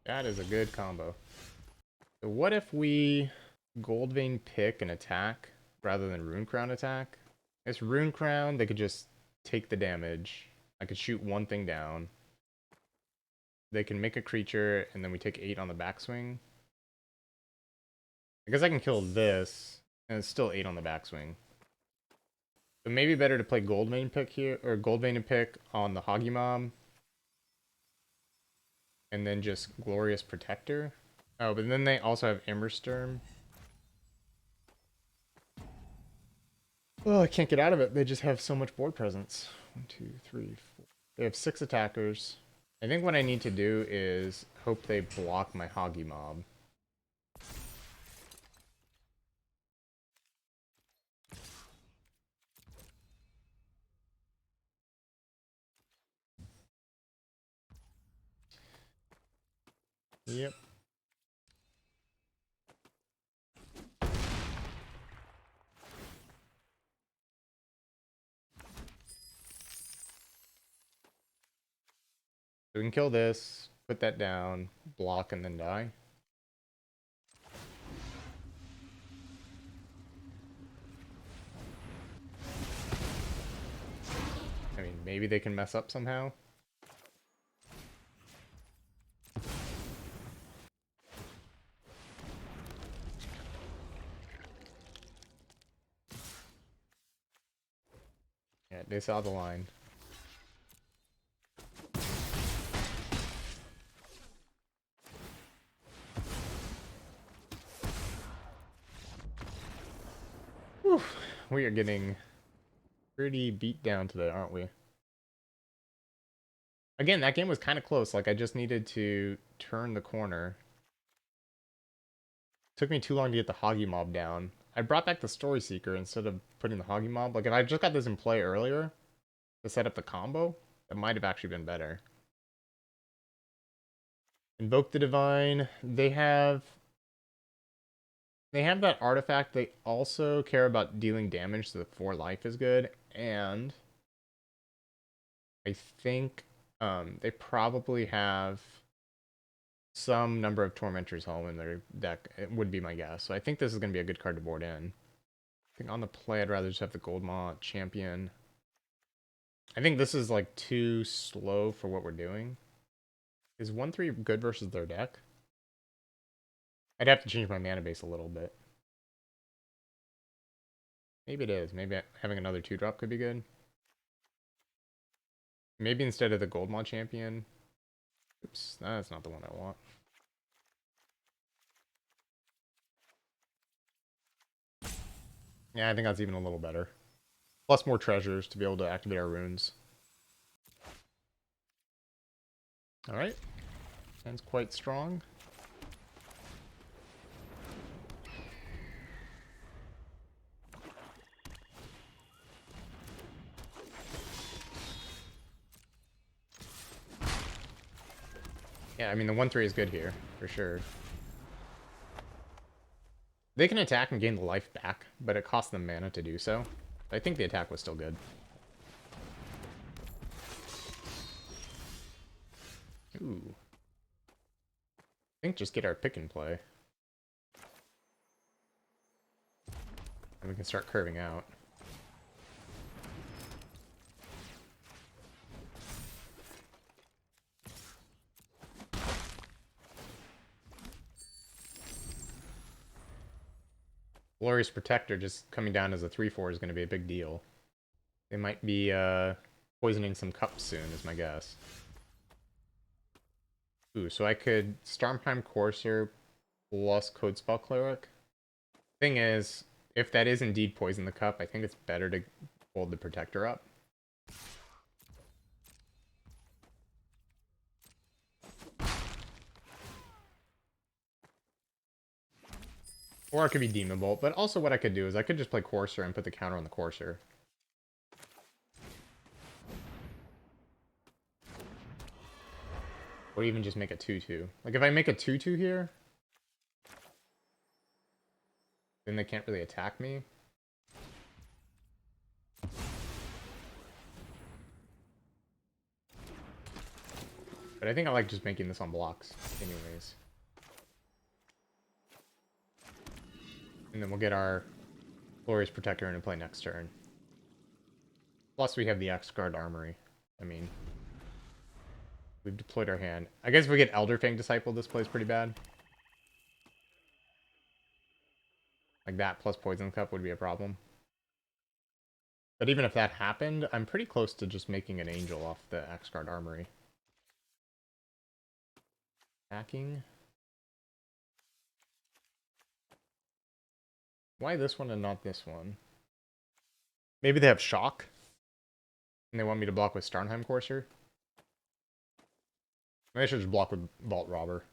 That is a good combo. So what if we Gold Vein pick an attack rather than Rune Crown attack? It's Rune Crown, they could just take the damage. I could shoot one thing down. They can make a creature, and then we take 8 on the backswing. I guess I can kill this, and it's still 8 on the backswing. So maybe better to play Gold Vein pick here, or Gold Vein and pick on the Hoggy Mob. And then just Glorious Protector. Oh, but then they also have Embersturm. Oh, I can't get out of it. They just have so much board presence. 1, 2, 3, 4. They have 6 attackers. I think what I need to do is hope they block my Hoggy Mob. Yep. So we can kill this, put that down, block, and then die. I mean, maybe they can mess up somehow. Yeah, they saw the line. Whew. We are getting pretty beat down today, aren't we? Again, that game was kind of close. Like, I just needed to turn the corner. Took me too long to get the Hoggy Mob down. I brought back the Story Seeker instead of putting the Hoggy Mob. Like, if I just got this in play earlier to set up the combo, that might have actually been better. Invoke the Divine. They have that artifact. They also care about dealing damage, so the 4 life is good. And I think they probably have some number of Tormentor's Home in their deck. It would be my guess. So I think this is going to be a good card to board in. I think on the play, I'd rather just have the Goldmaw Champion. I think this is like too slow for what we're doing. Is 1/3 good versus their deck? I'd have to change my mana base a little bit. Maybe it is. Maybe having another 2-drop could be good. Maybe instead of the Goldmaw Champion. Oops, that's not the one I want. Yeah, I think that's even a little better. Plus more treasures to be able to activate our runes. Alright. Sounds quite strong. Yeah, I mean, the 1/3 is good here, for sure. They can attack and gain the life back, but it costs them mana to do so. I think the attack was still good. Ooh. I think just get our pick and play. And we can start curving out. Glorious Protector just coming down as a 3/4 is going to be a big deal. They might be poisoning some cups soon, is my guess. Ooh, so I could Stormheim Courser plus Codespell Cleric. Thing is, if that is indeed poison the cup, I think it's better to hold the Protector up. Or it could be Demon Bolt, but also what I could do is I could just play Courser and put the counter on the Courser. Or even just make a 2/2. Like, if I make a 2/2 here, then they can't really attack me. But I think I like just making this on blocks, anyways. And then we'll get our Glorious Protector into play next turn. Plus, we have the X-Guard Armory. I mean, we've deployed our hand. I guess if we get Elderfang Disciple, this plays pretty bad. Like that plus Poison Cup would be a problem. But even if that happened, I'm pretty close to just making an Angel off the X-Guard Armory. Attacking. Why this one and not this one? Maybe they have Shock? And they want me to block with Starnheim Courser? Maybe I should just block with Vault Robber.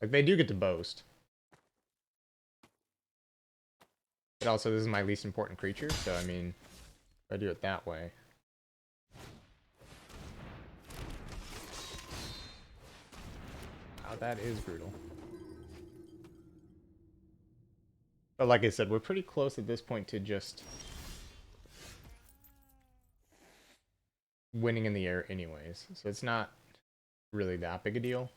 Like, they do get to boast. But also, this is my least important creature, so I mean, if I do it that way. Wow, that is brutal. But like I said, we're pretty close at this point to just winning in the air anyways. So it's not really that big a deal.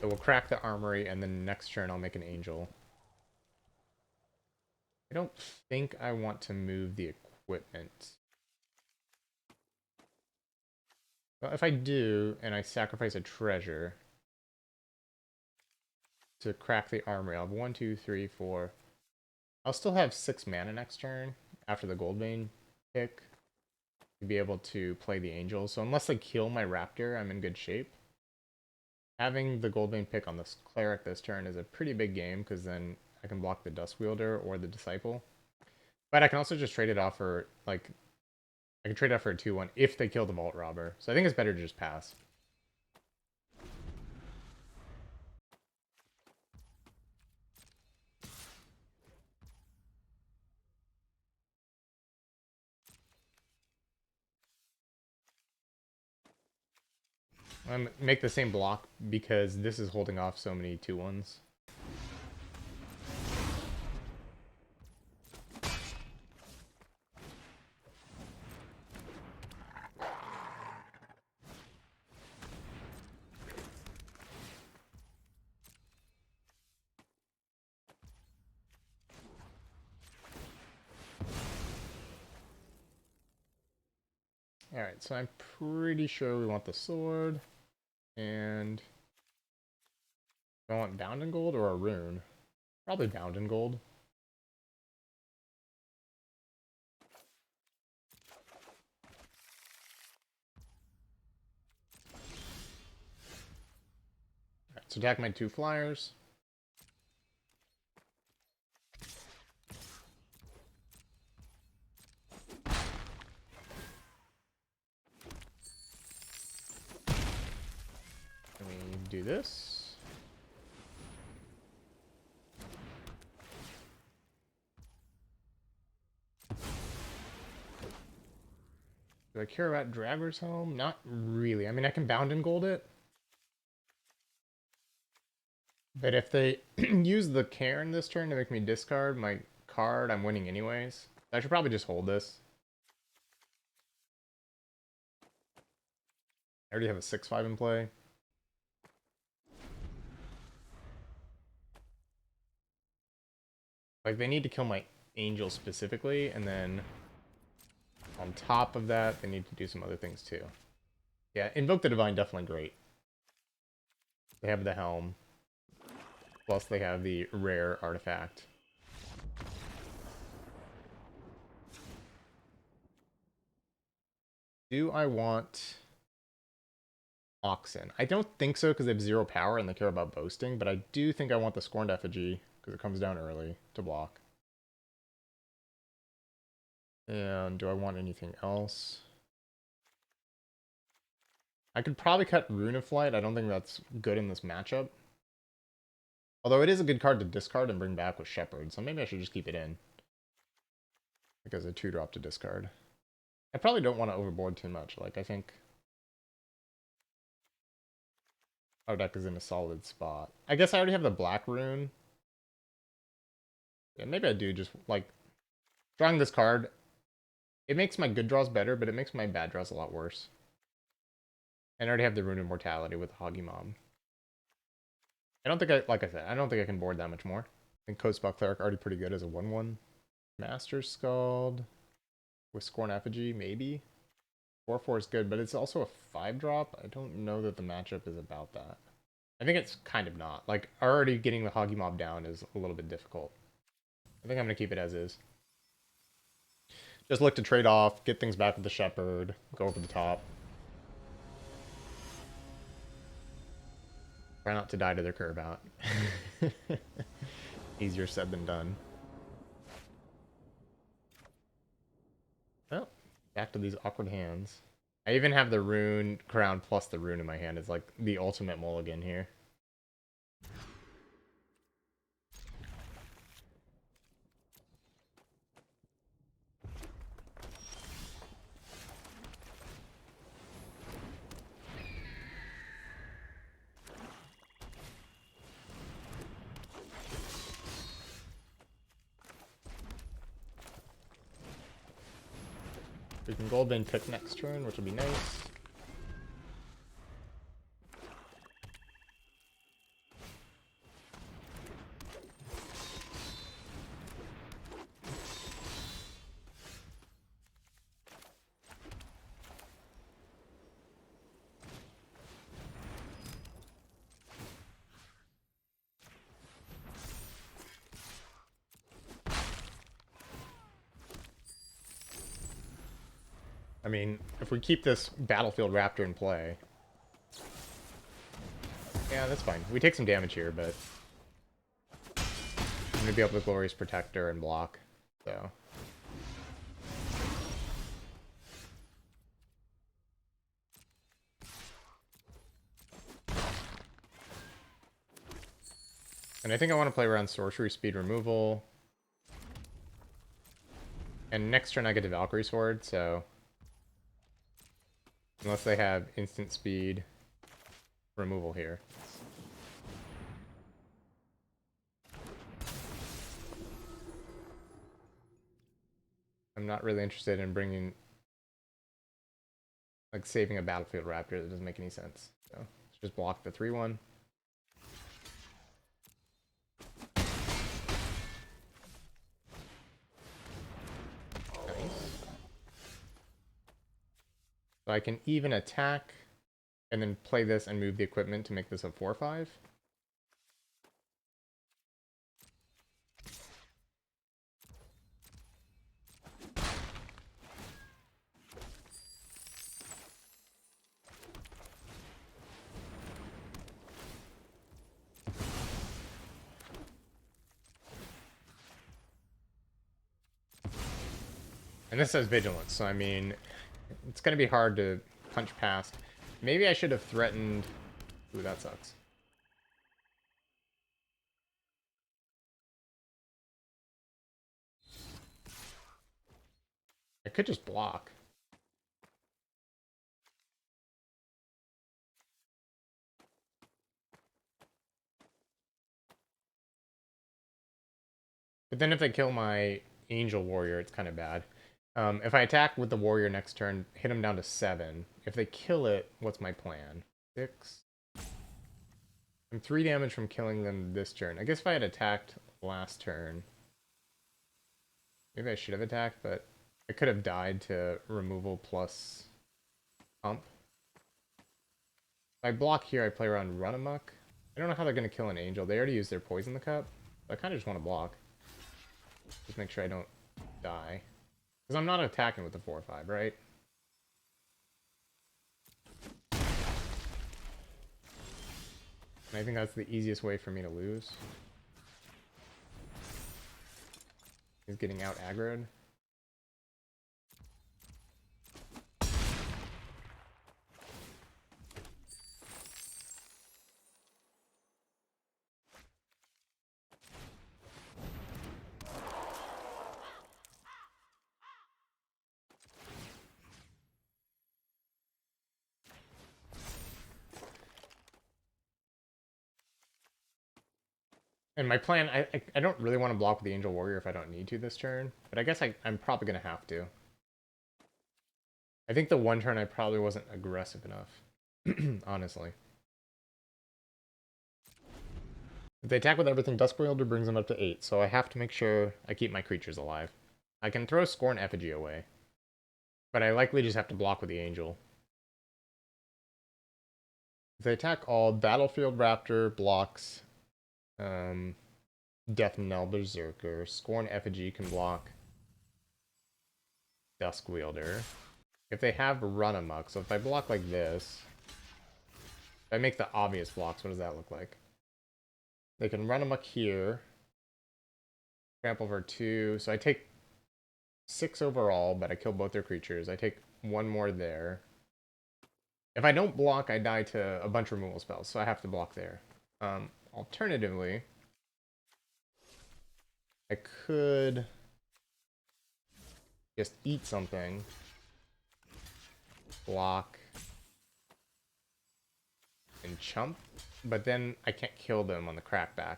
So we'll crack the armory, and then next turn I'll make an angel. I don't think I want to move the equipment. Well, if I do, and I sacrifice a treasure to crack the armory, I'll have 1, 2, 3, 4. I'll still have 6 mana next turn after the Goldbane pick to be able to play the angel. So unless I kill my raptor, I'm in good shape. Having the Goldbane pick on this cleric this turn is a pretty big game, because then I can block the Duskwielder or the Disciple. But I can also just trade it off for, like, I can trade it off for a 2/1 if they kill the Vault Robber. So I think it's better to just pass. Make the same block because this is holding off so many 2/1s. Alright, so I'm pretty sure we want the sword. And do I want bound in gold or a rune? Probably bound in gold. Alright, so attack my 2 flyers. do this. Do I care about Driver's Helm? Not really. I mean, I can bound and gold it. But if they use the Cairn this turn to make me discard my card, I'm winning anyways. I should probably just hold this. I already have a 6/5 in play. Like, they need to kill my Angel specifically, and then on top of that, they need to do some other things too. Yeah, Invoke the Divine, definitely great. They have the Helm. Plus they have the rare artifact. Do I want Oxen? I don't think so because they have 0 power and they care about boasting, but I do think I want the Scorned Effigy because it comes down early to block. And do I want anything else? I could probably cut Rune of Flight. I don't think that's good in this matchup. Although it is a good card to discard and bring back with Shepherd, so maybe I should just keep it in. Because a 2-drop to discard. I probably don't want to overboard too much. Like, I think our deck is in a solid spot. I guess I already have the Black Rune. Yeah, maybe I do just, like, drawing this card. It makes my good draws better, but it makes my bad draws a lot worse. And I already have the Rune of Mortality with Hoggy Mom. I don't think like I said, I don't think I can board that much more. I think Coast Cleric already pretty good as a 1/1. Master Scald with Scorn Effigy, maybe. 4/4 is good, but it's also a 5-drop. I don't know that the matchup is about that. I think it's kind of not. Like, already getting the Hoggy Mob down is a little bit difficult. I think I'm going to keep it as is. Just look to trade off, get things back with the Shepherd, go over the top. Try not to die to their curve out. Easier said than done. Well, back to these awkward hands. I even have the Rune Crown plus the Rune in my hand. It's like the ultimate mulligan here. We can Goldbane pick next turn, which will be nice. I mean, if we keep this Battlefield Raptor in play... Yeah, that's fine. We take some damage here, but... I'm going to be able to Glorious Protector and block, so... And I think I want to play around Sorcery Speed Removal. And next turn I get the Valkyrie Sword, so... Unless they have instant speed removal here. I'm not really interested in bringing... like, saving a Battlefield Raptor. That doesn't make any sense. So, let's just block the 3/1. So I can even attack, and then play this and move the equipment to make this a 4/5. And this says Vigilance, so I mean, it's going to be hard to punch past. Maybe I should have threatened... Ooh, that sucks. I could just block. But then if they kill my Angel Warrior, it's kind of bad. If I attack with the Warrior next turn, hit him down to 7. If they kill it, what's my plan? 6. I'm 3 damage from killing them this turn. I guess if I had attacked last turn, maybe I should have attacked, but I could have died to removal plus pump. If I block here, I play around Run Amok. I don't know how they're going to kill an Angel. They already used their Poison the Cup. So I kind of just want to block. Just make sure I don't die. Because I'm not attacking with the 4-5, right? And I think that's the easiest way for me to lose. He's getting out aggroed. And my plan, I don't really want to block with the Angel Warrior if I don't need to this turn. But I guess I'm probably going to have to. I think the one turn I probably wasn't aggressive enough. Honestly. If they attack with everything, Dusk Wielder brings them up to 8. So I have to make sure I keep my creatures alive. I can throw Scorn Effigy away. But I likely just have to block with the Angel. If they attack all, Battlefield Raptor blocks Death Knell Berserker. Scorn Effigy can block Dusk Wielder. If they have Run Amok, so if I block like this, if I make the obvious blocks, what does that look like? They can Run Amok here. Trample for 2. So I take 6 overall, but I kill both their creatures. I take 1 more there. If I don't block, I die to a bunch of removal spells, so I have to block there. Alternatively, I could just eat something, block, and chump, but then I can't kill them on the crackback.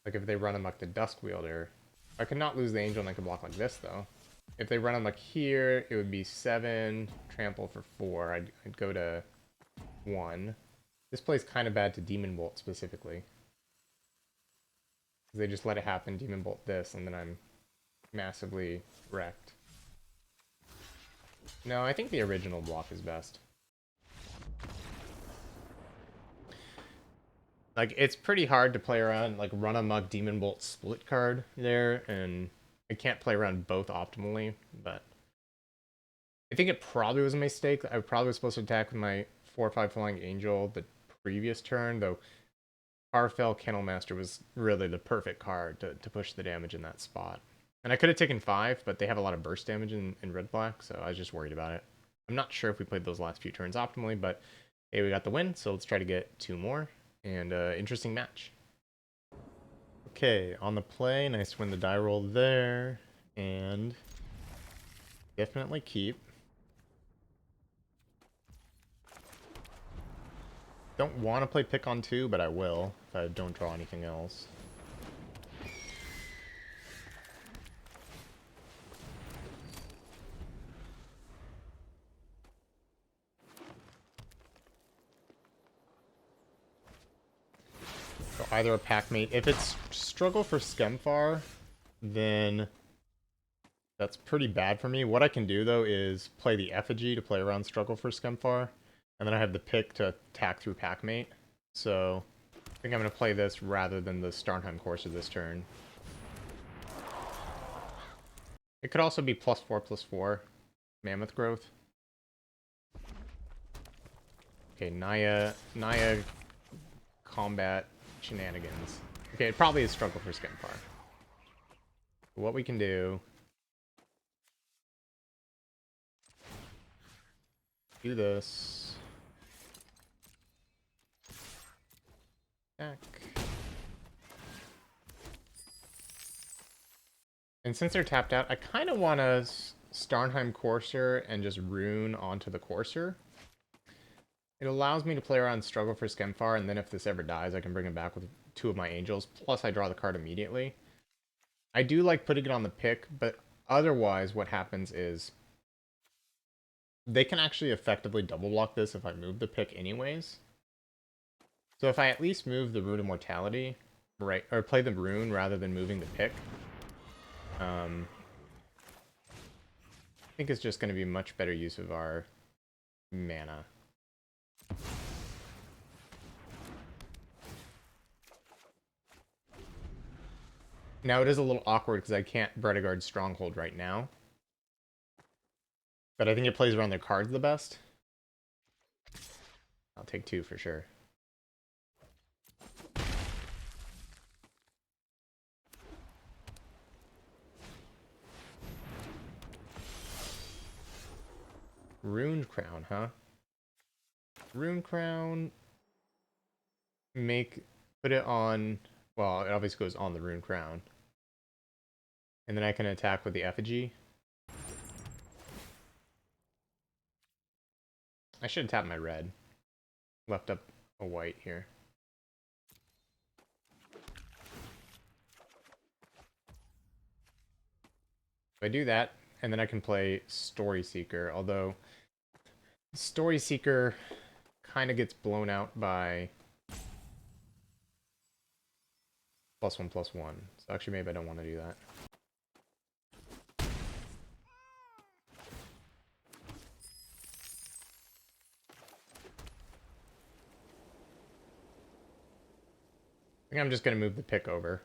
Like if they run amok the Dusk Wielder, I could not lose the Angel and I could block like this though. If they run amok here, it would be 7, trample for 4. I'd go to 1. This plays kind of bad to Demon Bolt specifically. They just let it happen, Demon Bolt this, and then I'm massively wrecked. No, I think the original block is best. Like, it's pretty hard to play around, like, Run Amok Demon Bolt split card there, and I can't play around both optimally, but I think it probably was a mistake. I probably was supposed to attack with my 4/5 Flying Angel the previous turn, though Harfell Kennelmaster was really the perfect card to push the damage in that spot. And I could have taken 5, but they have a lot of burst damage in red-black, so I was just worried about it. I'm not sure if we played those last few turns optimally, but hey, we got the win, so let's try to get 2 more. And interesting match. Okay, on the play, nice to win the die roll there. And definitely keep. Don't want to play pick on 2, but I will if I don't draw anything else. So either a pack mate. If it's struggle for Skemfar, then that's pretty bad for me. What I can do though is play the Effigy to play around struggle for Skemfar, and then I have the pick to attack through pack mate. So I think I'm going to play this rather than the Starnheim Courser this turn. It could also be +4/+4 Mammoth Growth. Okay, Naya combat shenanigans. Okay, it probably is struggle for Skemfar. What we can do this. Back. And since they're tapped out, I kind of want to Starnheim Courser and just Rune onto the Courser. It allows me to play around Struggle for Skemfar, and then if this ever dies, I can bring it back with two of my Angels, plus I draw the card immediately. I do like putting it on the pick, but otherwise what happens is they can actually effectively double block this if I move the pick anyways. So if I at least move the Rune of Mortality, right, or play the Rune rather than moving the pick, I think it's just going to be much better use of our mana. Now it is a little awkward because I can't Bredegard Stronghold right now. But I think it plays around their cards the best. I'll take two for sure. Rune Crown, huh? Rune Crown. Put it on. Well, it obviously goes on the Rune Crown. And then I can attack with the Effigy. I should have tapped my red. Left up a white here. If I do that, and then I can play Story Seeker, although Story Seeker kind of gets blown out by +1/+1. So actually maybe I don't want to do that. I think I'm just going to move the pick over.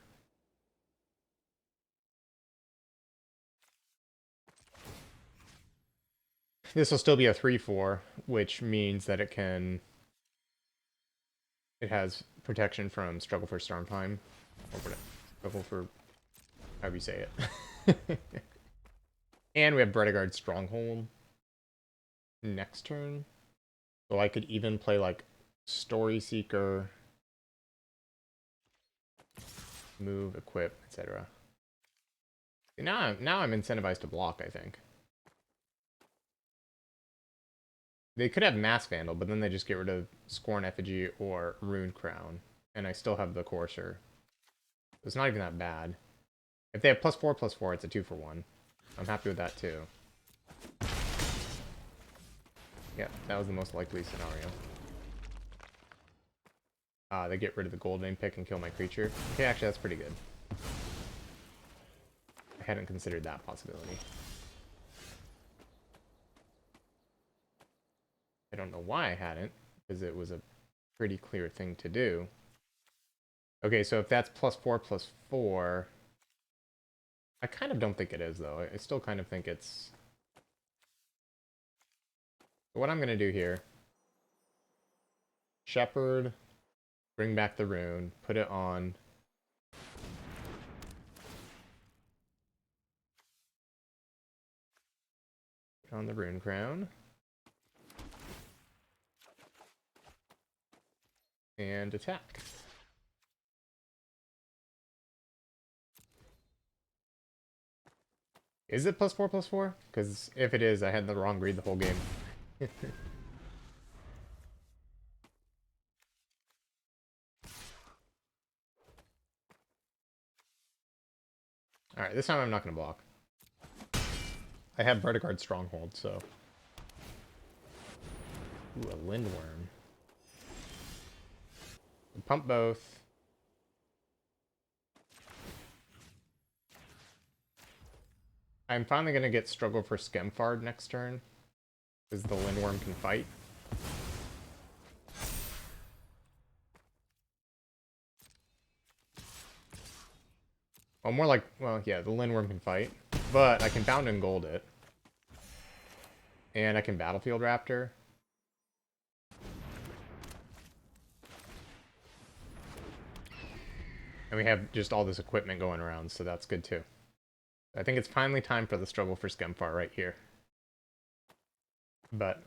This will still be a 3/4, which means that it has protection from Struggle for Stormtime, or whatever, Struggle for however you say it. And we have Bredegard Stronghold next turn. So I could even play like Story Seeker, move, equip, etc. Now I'm incentivized to block, I think. They could have Mass Vandal, but then they just get rid of Scorn Effigy or Rune Crown. And I still have the Courser. It's not even that bad. If they have +4/+4, it's a 2-for-1. I'm happy with that too. Yeah, that was the most likely scenario. They get rid of the gold name pick and kill my creature. Okay, actually that's pretty good. I hadn't considered that possibility. I don't know why I hadn't, because it was a pretty clear thing to do. Okay, so if that's +4/+4... I kind of don't think it is, though. I still kind of think it's... What I'm going to do here... Shepherd, bring back the rune, put it on... on the Rune Crown. And attack. Is it +4/+4? Because if it is, I had the wrong read the whole game. Alright, this time I'm not going to block. I have Vertigard Stronghold, so... Ooh, a Lindworm. Pump both. I'm finally going to get Struggle for Skemfard next turn, because the Lindworm can fight. Well, more like, well, yeah, the Lindworm can fight, but I can Bound and Gold it. And I can Battlefield Raptor. And we have just all this equipment going around, so that's good too. I think it's finally time for the Struggle for Skemfar right here. But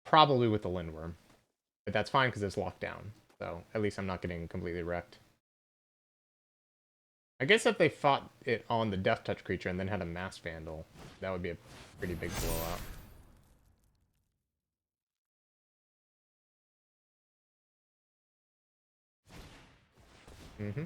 probably with the Lindworm. But that's fine because it's locked down. So at least I'm not getting completely wrecked. I guess if they fought it on the Death Touch creature and then had a Mass Vandal, that would be a pretty big blowout. Mm-hmm.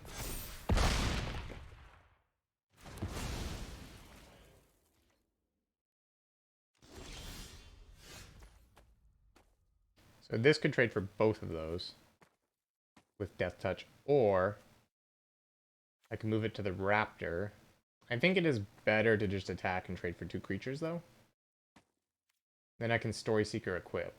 So this could trade for both of those with Death Touch, or I can move it to the Raptor. I think it is better to just attack and trade for 2 creatures, though. Then I can Story Seeker equip.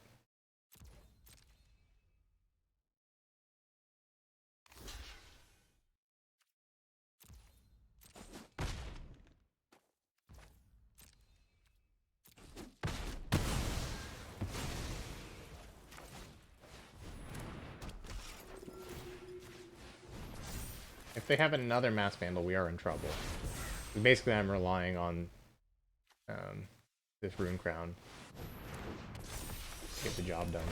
If they have another Mass Vandal, we are in trouble. Basically, I'm relying on this Rune Crown to get the job done.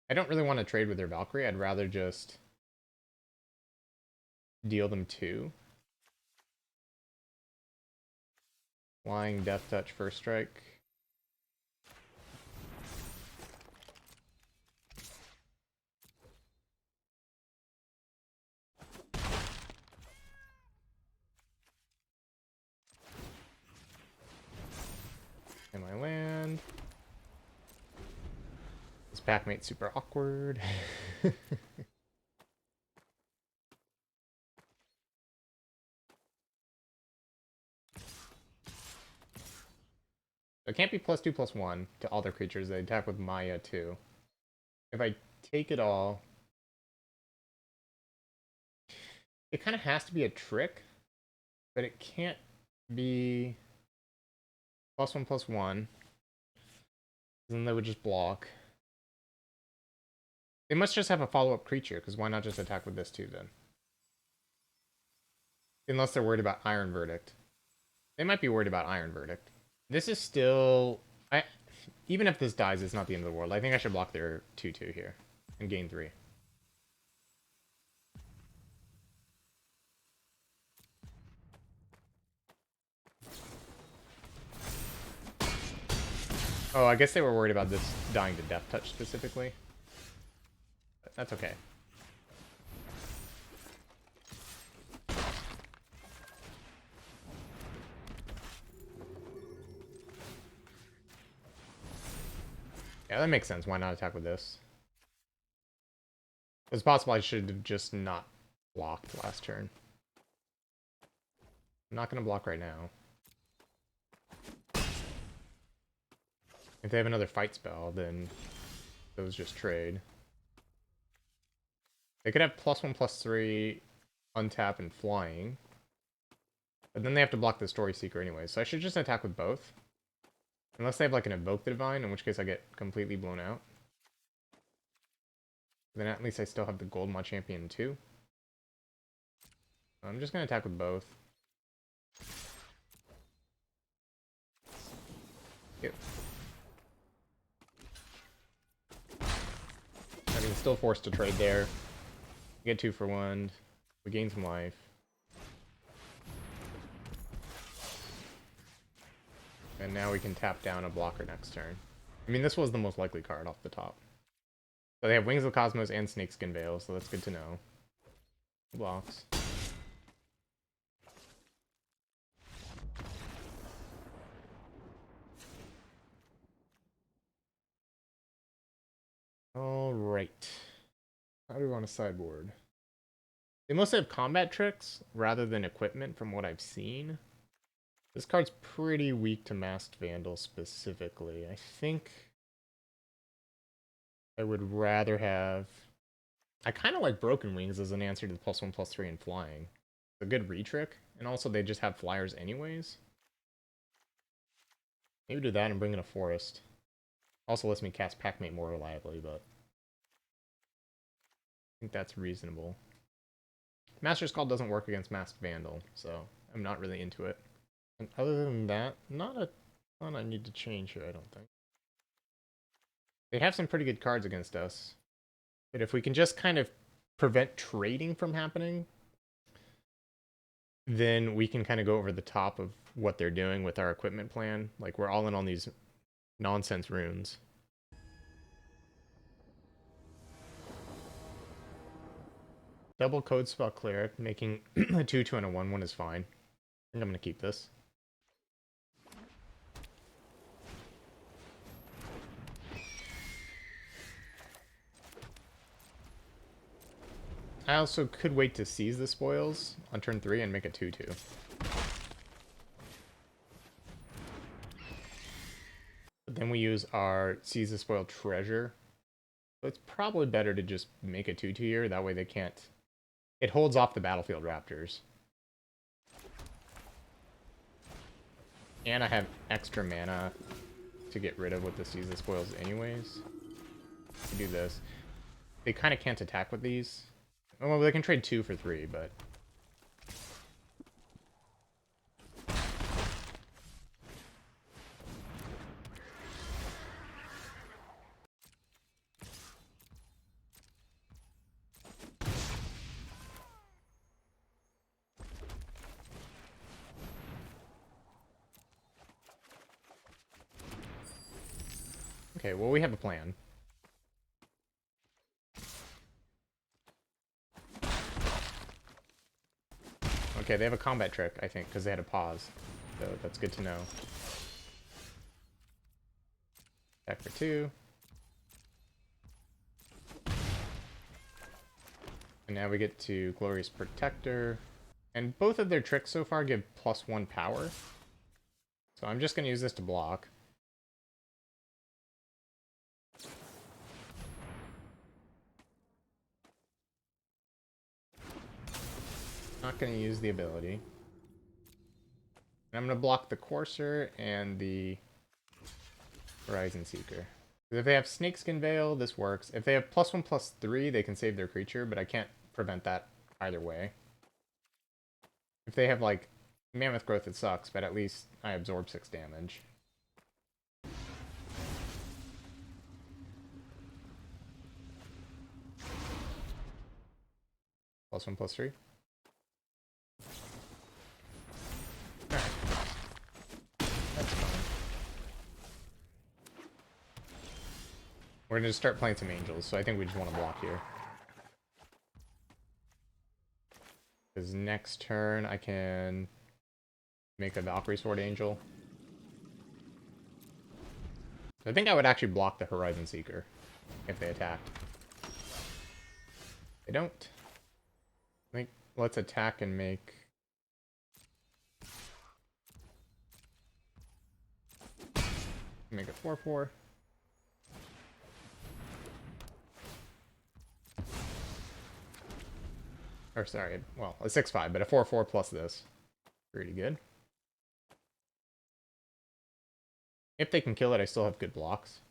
I don't really want to trade with their Valkyrie. I'd rather just deal them 2. Flying, Death Touch, First Strike. And my land. This packmate's super awkward. It can't be +2/+1 to all their creatures. They attack with Maya too. If I take it all, it kind of has to be a trick, but it can't be +1/+1. Then they would just block. They must just have a follow-up creature, because why not just attack with this too then? Unless they're worried about Iron Verdict. They might be worried about Iron Verdict. This is still... Even if this dies, it's not the end of the world. I think I should block their 2/2 here and gain 3. Oh, I guess they were worried about this dying to Death Touch specifically. But that's okay. Yeah, that makes sense. Why not attack with this? It's possible I should have just not blocked last turn. I'm not going to block right now. If they have another fight spell, then those just trade. They could have +1/+3, untap, and flying. But then they have to block the Story Seeker anyway, so I should just attack with both. Unless they have like an Evoke the Divine, in which case I get completely blown out. Then at least I still have the Gold Champion too. I'm just going to attack with both. Yep. I mean, still forced to trade there. Get 2 for 1. We gain some life. And now we can tap down a blocker next turn. I mean, this was the most likely card off the top. So they have Wings of the Cosmos and Snakeskin Veil, so that's good to know. Blocks. Alright. How do we want to sideboard? They mostly have combat tricks rather than equipment from what I've seen. This card's pretty weak to Masked Vandal specifically. I think I would rather have... I kind of like Broken Wings as an answer to the +1/+3 and flying. It's a good re-trick, and also they just have flyers anyways. Maybe do that and bring in a forest. Also lets me cast Packmate more reliably, but I think that's reasonable. Master's Call doesn't work against Masked Vandal, so I'm not really into it. And other than that, not a ton I need to change here, I don't think. They have some pretty good cards against us. But if we can just kind of prevent trading from happening, then we can kind of go over the top of what they're doing with our equipment plan. Like, we're all in on these nonsense runes. Double code spell cleric, making a 2/2 and a 1/1 is fine. I think I'm going to keep this. I also could wait to seize the spoils on turn 3 and make a 2/2. But then we use our seize the spoil treasure. So it's probably better to just make a 2/2 here. That way they can't... It holds off the battlefield raptors. And I have extra mana to get rid of with the seize the spoils anyways. To do this. They kind of can't attack with these. Well, they can trade 2 for 3, but... Okay, well, we have a plan. Okay, they have a combat trick, I think, because they had a pause. So that's good to know. Back for 2. And now we get to Glorious Protector. And both of their tricks so far give +1 power. So I'm just going to use this to block. Not going to use the ability. And I'm going to block the Courser and the Horizon Seeker. If they have Snakeskin Veil, this works. If they have +1/+3, they can save their creature, but I can't prevent that either way. If they have, like, Mammoth Growth, it sucks, but at least I absorb 6 damage. +1/+3. Alright. That's fine. We're going to start playing some Angels, so I think we just want to block here. Because next turn I can make a Valkyrie Sword Angel. I think I would actually block the Horizon Seeker if they attacked. They don't. I think let's attack and make... Make a 4/4. Or sorry, well, a 6/5, but a 4/4 plus this. Pretty good. If they can kill it, I still have good blocks.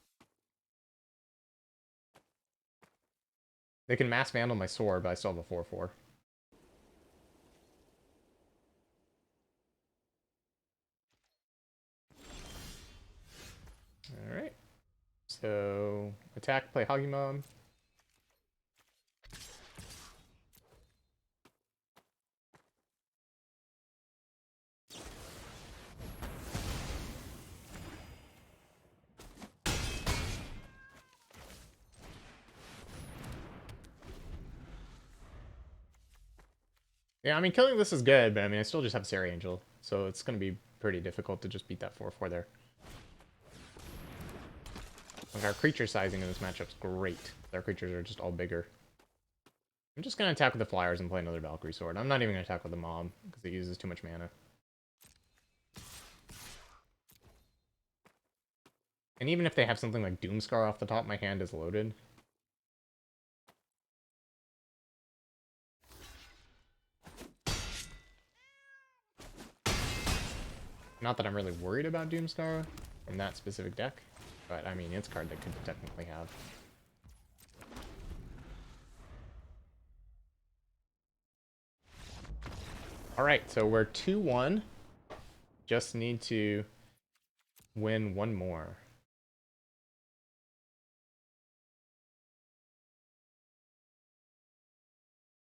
They can Mass Vandal my sword, but I still have a 4/4. Alright. So, attack, play Hagimon. Yeah, I mean, killing this is good, but I mean, I still just have Sarah Angel, so it's going to be pretty difficult to just beat that 4/4 there. Like, our creature sizing in this matchup's great. Our creatures are just all bigger. I'm just going to attack with the Flyers and play another Valkyrie Sword. I'm not even going to attack with the Mob, because it uses too much mana. And even if they have something like Doomscar off the top, my hand is loaded. Not that I'm really worried about Doomscar in that specific deck, but I mean, it's a card that could technically have. Alright, so we're 2-1. Just need to win one more.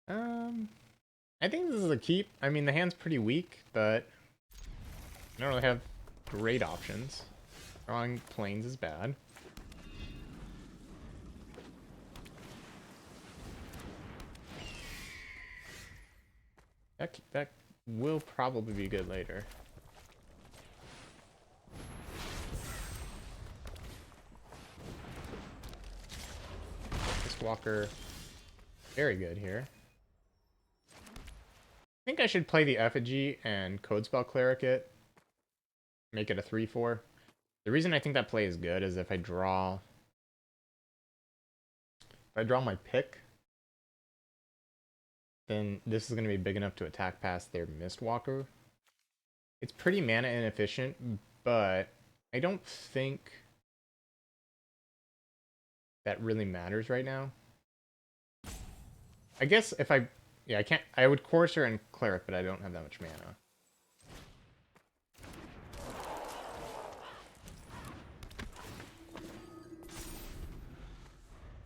I think this is a keep. I mean, the hand's pretty weak, but I don't really have great options. Drawing planes is bad. That will probably be good later. This Walker, very good here. I think I should play the Effigy and Codespell Cleric it. Make it a 3/4. The reason I think that play is good is if I draw my pick, then this is going to be big enough to attack past their Mistwalker. It's pretty mana inefficient, but I don't think that really matters right now. I guess if I... Yeah, I can't... I would Courser and Cleric, but I don't have that much mana.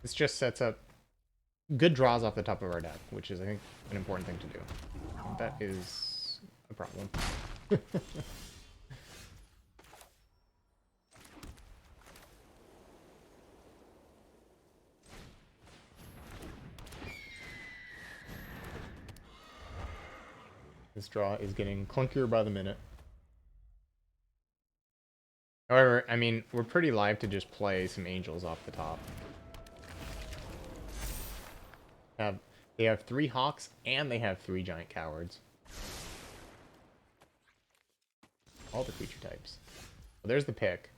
This just sets up good draws off the top of our deck, which is, I think, an important thing to do. That is a problem. This draw is getting clunkier by the minute. However, I mean, we're pretty live to just play some Angels off the top. They have 3 Hawks, and they have 3 Giant Cowards. All the creature types. Well, there's the pick.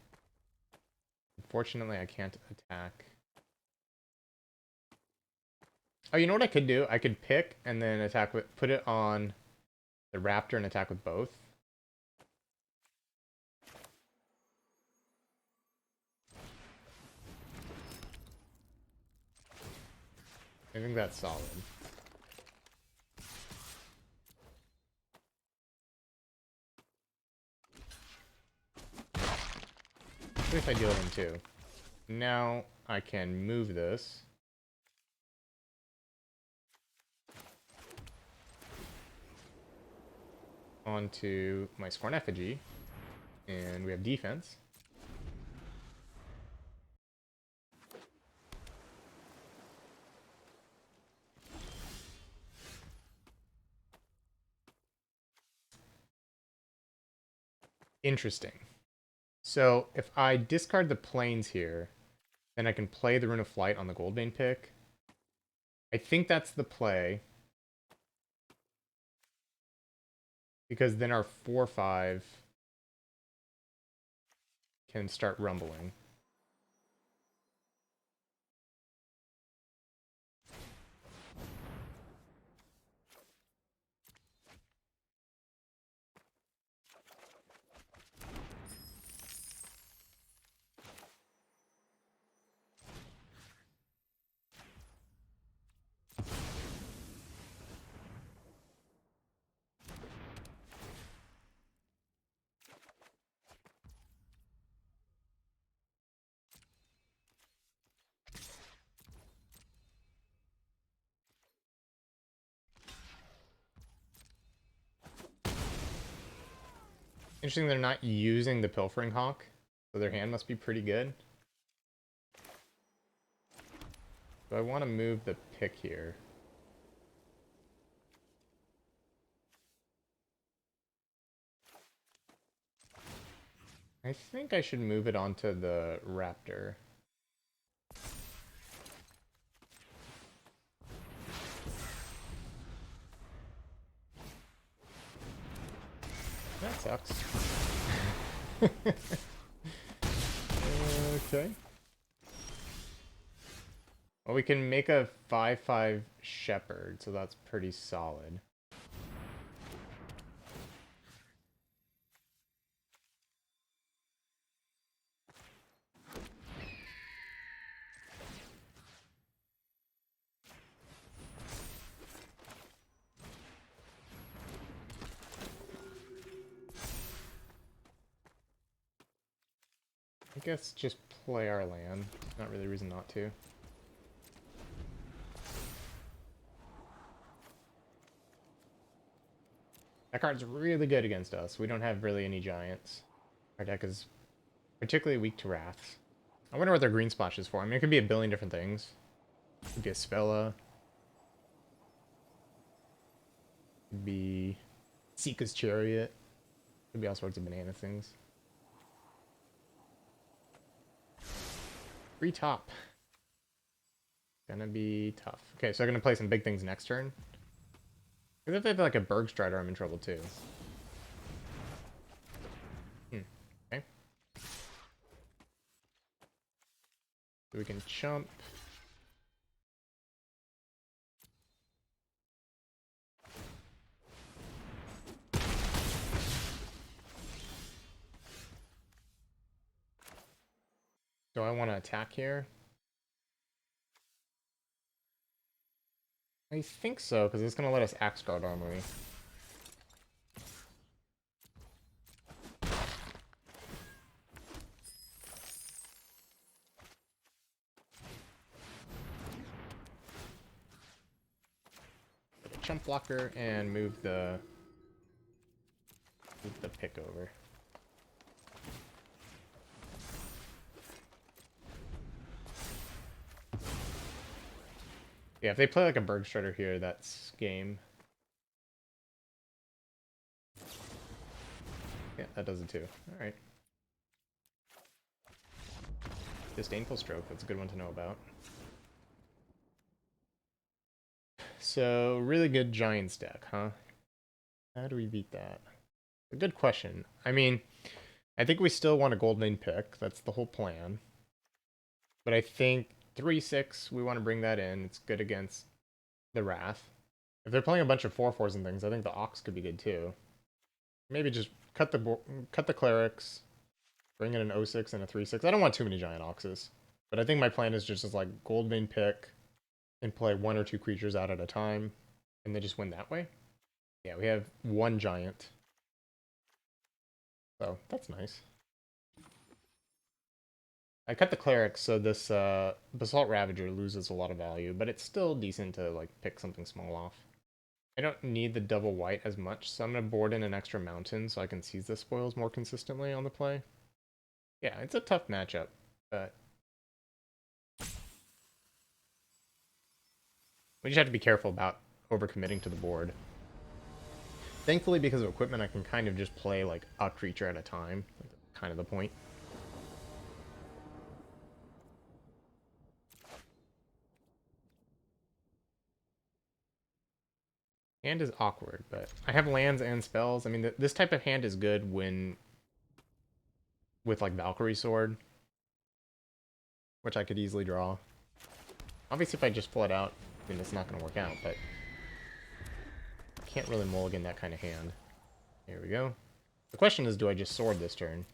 Unfortunately, I can't attack. Oh, you know what I could do? I could pick and then attack with... Put it on the Raptor and attack with both. I think that's solid. What if I deal them too? Now I can move this. Onto my Scorn Effigy. And we have defense. Interesting. So if I discard the planes here, then I can play the Rune of Flight on the Goldbane pick. I think that's the play. Because then our 4/5 can start rumbling. Interesting they're not using the Pilfering Hawk, so their hand must be pretty good. So I want to move the pick here. I think I should move it onto the Raptor. That sucks. Okay. Well, we can make a 5/5 Shepherd, so that's pretty solid. I guess just play our land. Not really a reason not to. That card's really good against us. We don't have really any giants. Our deck is particularly weak to wraths. I wonder what their green splash is for. I mean, it could be a billion different things. It could be a Spella. It could be Sika's Chariot. It could be all sorts of banana things. Free top. Gonna be tough. Okay, so they're gonna play some big things next turn. Because if they have like a Bergstrider, I'm in trouble too. Okay. So we can chump. Do I want to attack here? I think so, because it's going to let us Axe Guard Armory. Chump blocker and move the pick over. Yeah, if they play like a Bergstrider here, that's game. Yeah, that does it too. Alright. Disdainful Stroke, that's a good one to know about. So, really good Giants deck, huh? How do we beat that? A good question. I mean, I think we still want a gold main pick. That's the whole plan. But I think 3/6, we want to bring that in. It's good against the Wrath. If they're playing a bunch of 4/4s and things, I think the Ox could be good too. Maybe just cut the Clerics, bring in an 0/6 and a 3/6. I don't want too many giant Oxes. But I think my plan is just like gold main pick and play 1 or 2 creatures out at a time. And they just win that way. Yeah, we have 1 giant. So, that's nice. I cut the Clerics, so this Basalt Ravager loses a lot of value, but it's still decent to like pick something small off. I don't need the double white as much, so I'm going to board in an extra mountain so I can seize the spoils more consistently on the play. Yeah, it's a tough matchup, but we just have to be careful about overcommitting to the board. Thankfully, because of equipment, I can kind of just play like a creature at a time. That's kind of the point. Hand is awkward, but I have lands and spells. I mean, this type of hand is good when with like Valkyrie Sword, which I could easily draw. Obviously, if I just pull it out, I mean, it's not going to work out, but I can't really mulligan that kind of hand. Here we go. The question is, do I just sword this turn?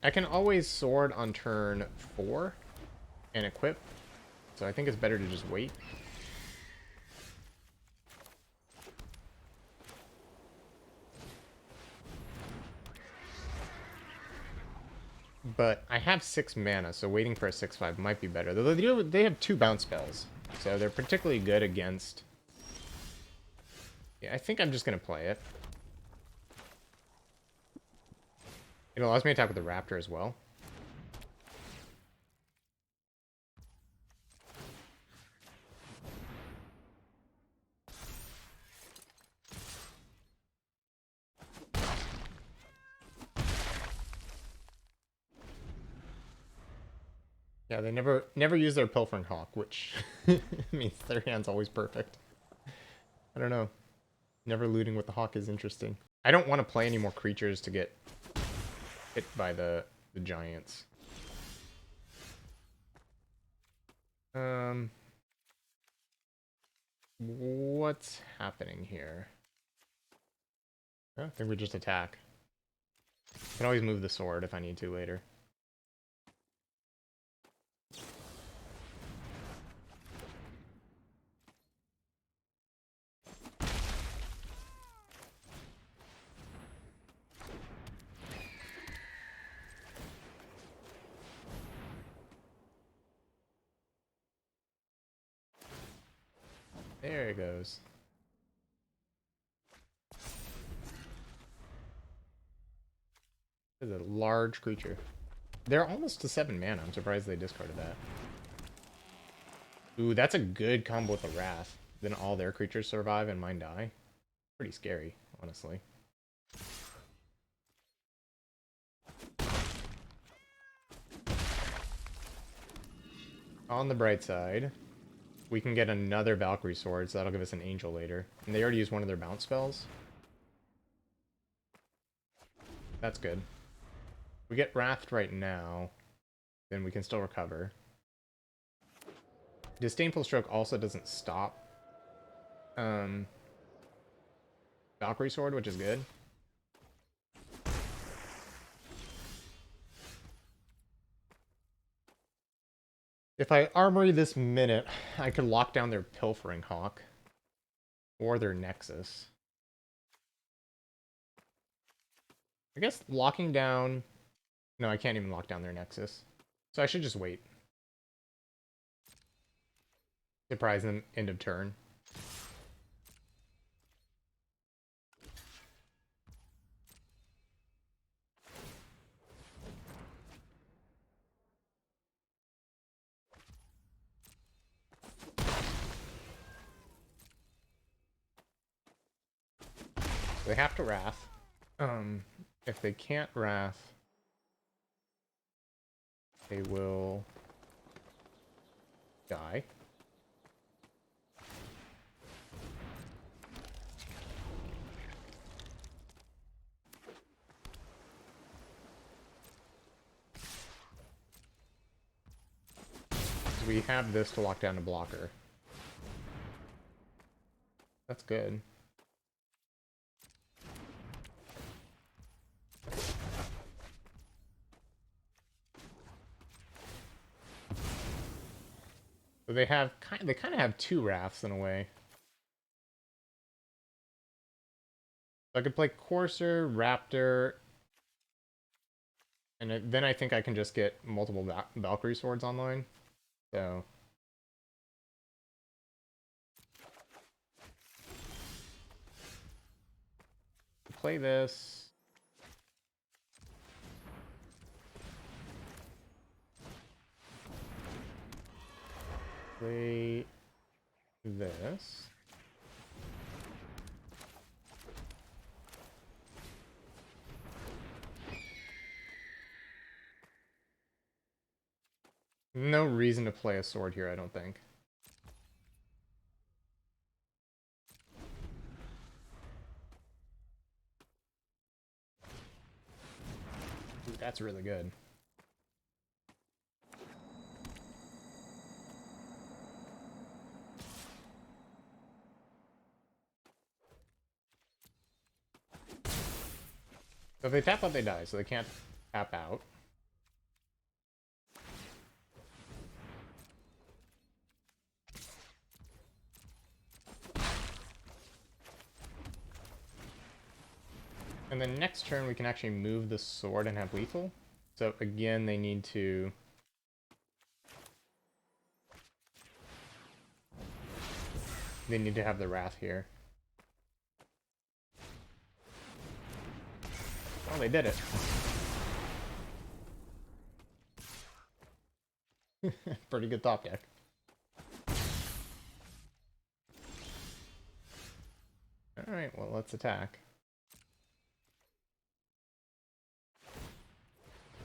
I can always sword on turn 4 and equip, so I think it's better to just wait. But I have 6 mana, so waiting for a 6/5 might be better. Though they have 2 bounce spells, so they're particularly good against... Yeah, I think I'm just going to play it. It allows me to attack with the Raptor as well. Yeah, they never use their Pilfering Hawk, which means their hand's always perfect. I don't know. Never looting with the Hawk is interesting. I don't want to play any more creatures to get hit by the giants. What's happening here? I think we just attack. I can always move the sword if I need to later. goes. This is a large creature. They're almost to 7 mana. I'm surprised they discarded that. Ooh, that's a good combo with the Wrath. Then all their creatures survive and mine die. Pretty scary, honestly. On the bright side, we can get another Valkyrie Sword, so that'll give us an Angel later. And they already used one of their bounce spells. That's good. We get Wrathed right now, then we can still recover. Disdainful Stroke also doesn't stop Valkyrie Sword, which is good. If I armory this minute, I could lock down their Pilfering Hawk. Or their Nexus. I guess locking down... No, I can't even lock down their Nexus. So I should just wait. Surprise them end of turn. They have to Wrath. If they can't Wrath, they will die. We have this to lock down a blocker. That's good. So they kind of have two Wraths in a way. So I could play Courser, Raptor, and then I think I can just get multiple Valkyrie Swords online. So play this. Play this. No reason to play a sword here, I don't think. Ooh, that's really good. So if they tap out, they die, so they can't tap out. And then next turn we can actually move the sword and have lethal. So again, they need to... They need to have the Wrath here. Oh, they did it. Pretty good top deck. Alright, well, let's attack.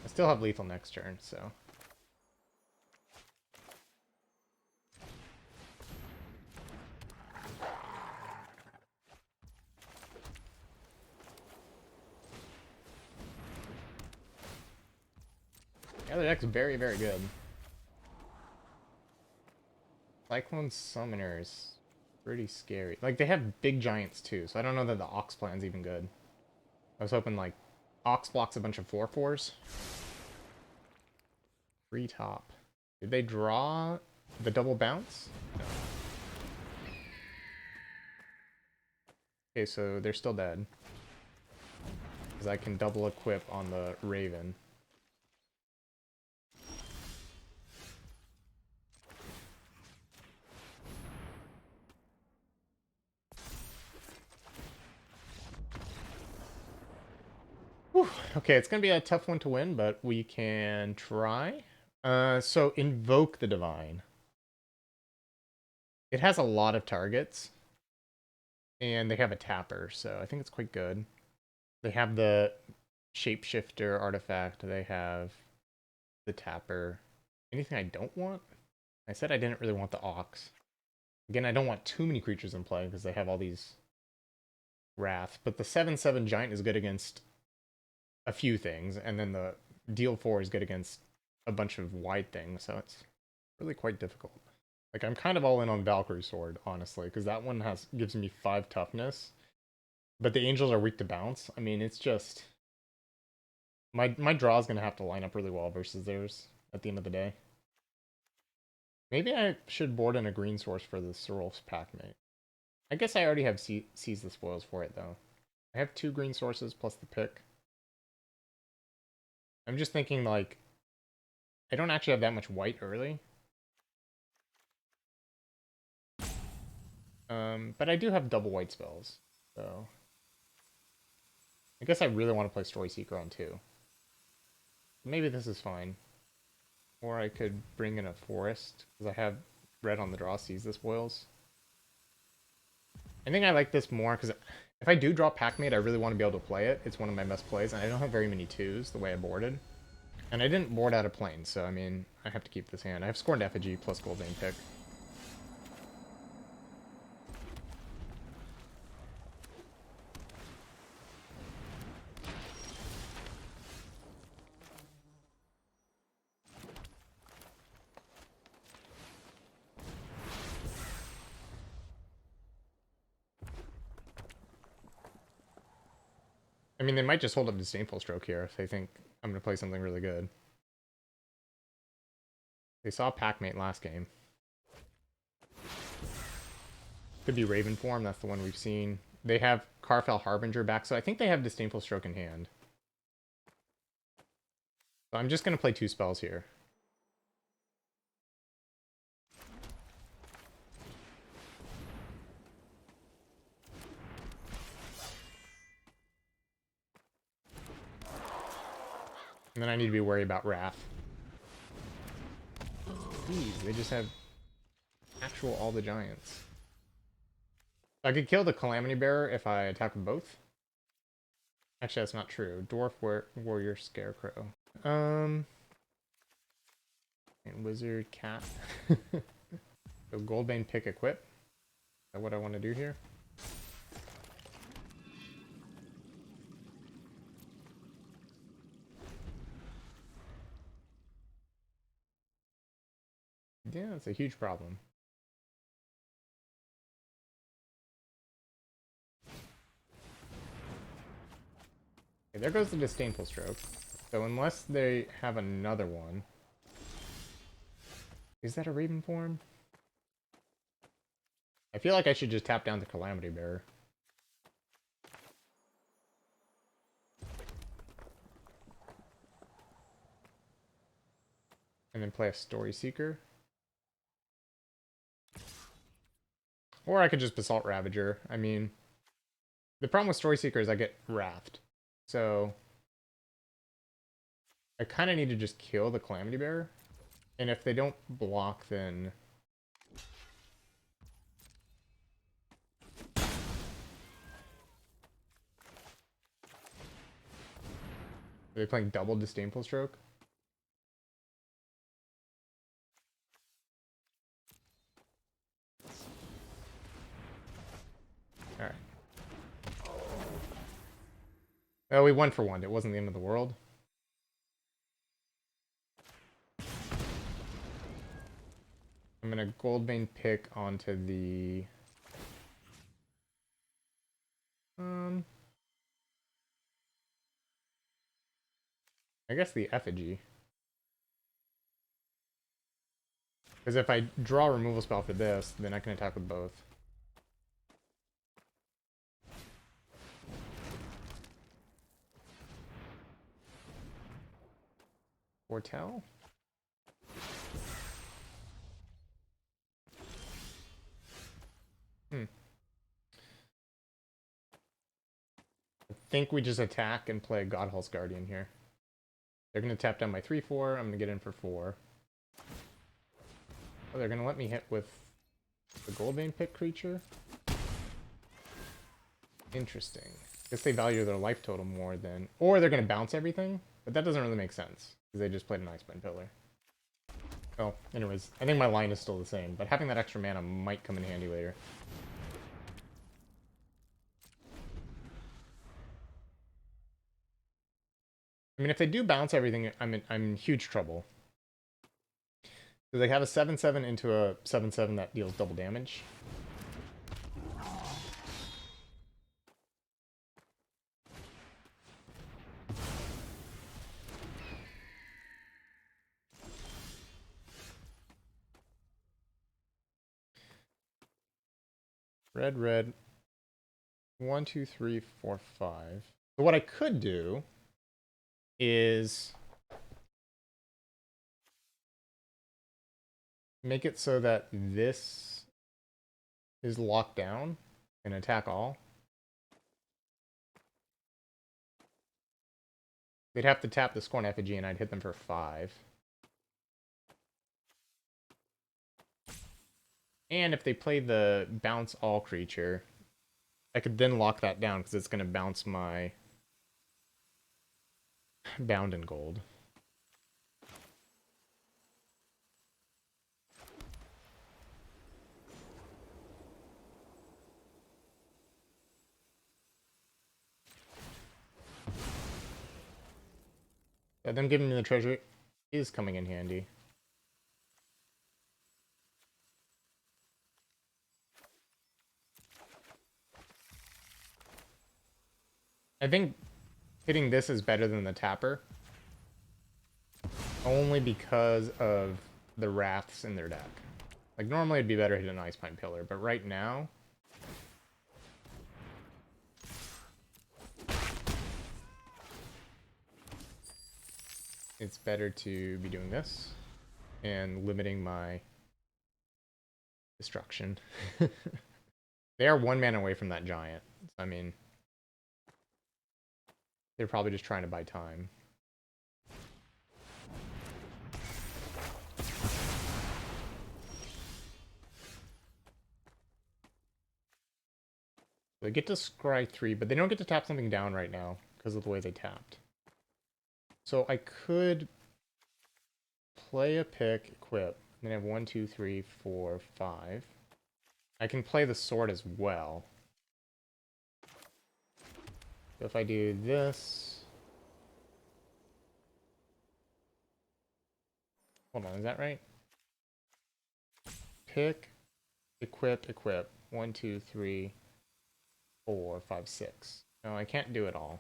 I still have lethal next turn, so... Yeah, the deck's very, very good. Cyclone Summoners. Pretty scary. Like, they have big giants, too, so I don't know that the Ox plan's even good. I was hoping, like, Ox blocks a bunch of 4/4s. Free top. Did they draw the double bounce? No. Okay, so they're still dead. Because I can double equip on the Raven. Whew. Okay, it's gonna be a tough one to win, but we can try. So invoke the divine. It has a lot of targets, and they have a tapper, so I think it's quite good. They have the shapeshifter artifact. They have the tapper. Anything I don't want? I said I didn't really want the ox. Again, I don't want too many creatures in play because they have all these wrath. But the 7/7 giant is good against a few things, and then the deal 4 is good against a bunch of wide things, so it's really quite difficult. Like, I'm kind of all in on Valkyrie Sword, honestly, because that one gives me 5 toughness, but the angels are weak to bounce. I mean, it's just my draw is gonna have to line up really well versus theirs at the end of the day. Maybe I should board in a green source for the Sorulf's Packmate. I guess I already have Seize the Spoils for it, though. I have 2 green sources plus the pick. I'm just thinking, like, I don't actually have that much white early. But I do have double white spells, so I guess I really want to play Story Seeker on 2. Maybe this is fine. Or I could bring in a forest, because I have red on the draw, Seize the Spoils. I think I like this more, because if I do draw Packmate, I really want to be able to play it. It's one of my best plays, and I don't have very many 2s the way I boarded. And I didn't board out of plane, so I mean, I have to keep this hand. I have Scorned Effigy plus Goldbane Pick. I mean, they might just hold up Disdainful Stroke here if they think I'm going to play something really good. They saw Packmate last game. Could be Raven form, that's the one we've seen. They have Carfell Harbinger back, so I think they have Disdainful Stroke in hand. So I'm just going to play 2 spells here. And then I need to be worried about Wrath. Jeez, they just have actual all the giants. I could kill the Calamity Bearer if I attack with both. Actually, that's not true. Dwarf Warrior Scarecrow. And Wizard Cat. So Goldbane Pick Equip. Is that what I want to do here? Yeah, that's a huge problem. Okay, there goes the Disdainful Stroke. So unless they have another one... Is that a Raven form? I feel like I should just tap down the Calamity Bearer. And then play a Story Seeker. Or I could just Basalt Ravager. I mean, the problem with Story Seeker is I get Wrathed. So I kind of need to just kill the Calamity Bearer. And if they don't block, then... Are they playing double Disdainful Stroke? Alright. Oh, we won for one. It wasn't the end of the world. I'm gonna Goldbane Pick onto the... I guess the Effigy. Because if I draw a removal spell for this, then I can attack with both. Foretell? think we just attack and play Godhall's Guardian here. They're going to tap down my 3/4. I'm going to get in for 4. Oh, they're going to let me hit with the Goldbane Pit creature? Interesting. Guess they value their life total more than... Or they're going to bounce everything, but that doesn't really make sense, because they just played an Icebind Pillar. Oh, anyways, I think my line is still the same, but having that extra mana might come in handy later. I mean, if they do bounce everything, I'm in huge trouble. Because they have a 7/7 into a 7/7 that deals double damage. Red, red. 1, 2, 3, 4, 5. So what I could do is make it so that this is locked down and attack all. They'd have to tap the Scorn Effigy and I'd hit them for 5. And if they play the bounce all creature, I could then lock that down because it's going to bounce my Bound in Gold. Them giving me the treasure is coming in handy. I think hitting this is better than the tapper. Only because of the Wraths in their deck. Like, normally it'd be better to hit an Icepine Pillar, but right now... it's better to be doing this and limiting my destruction. They are 1 mana away from that giant. I mean, they're probably just trying to buy time. They get to scry 3, but they don't get to tap something down right now because of the way they tapped. So I could play a pick, equip, and then have 1, 2, 3, 4, 5. I can play the sword as well. So if I do this... hold on, is that right? Pick, equip, equip. 1, 2, 3, 4, 5, 6. No, I can't do it all.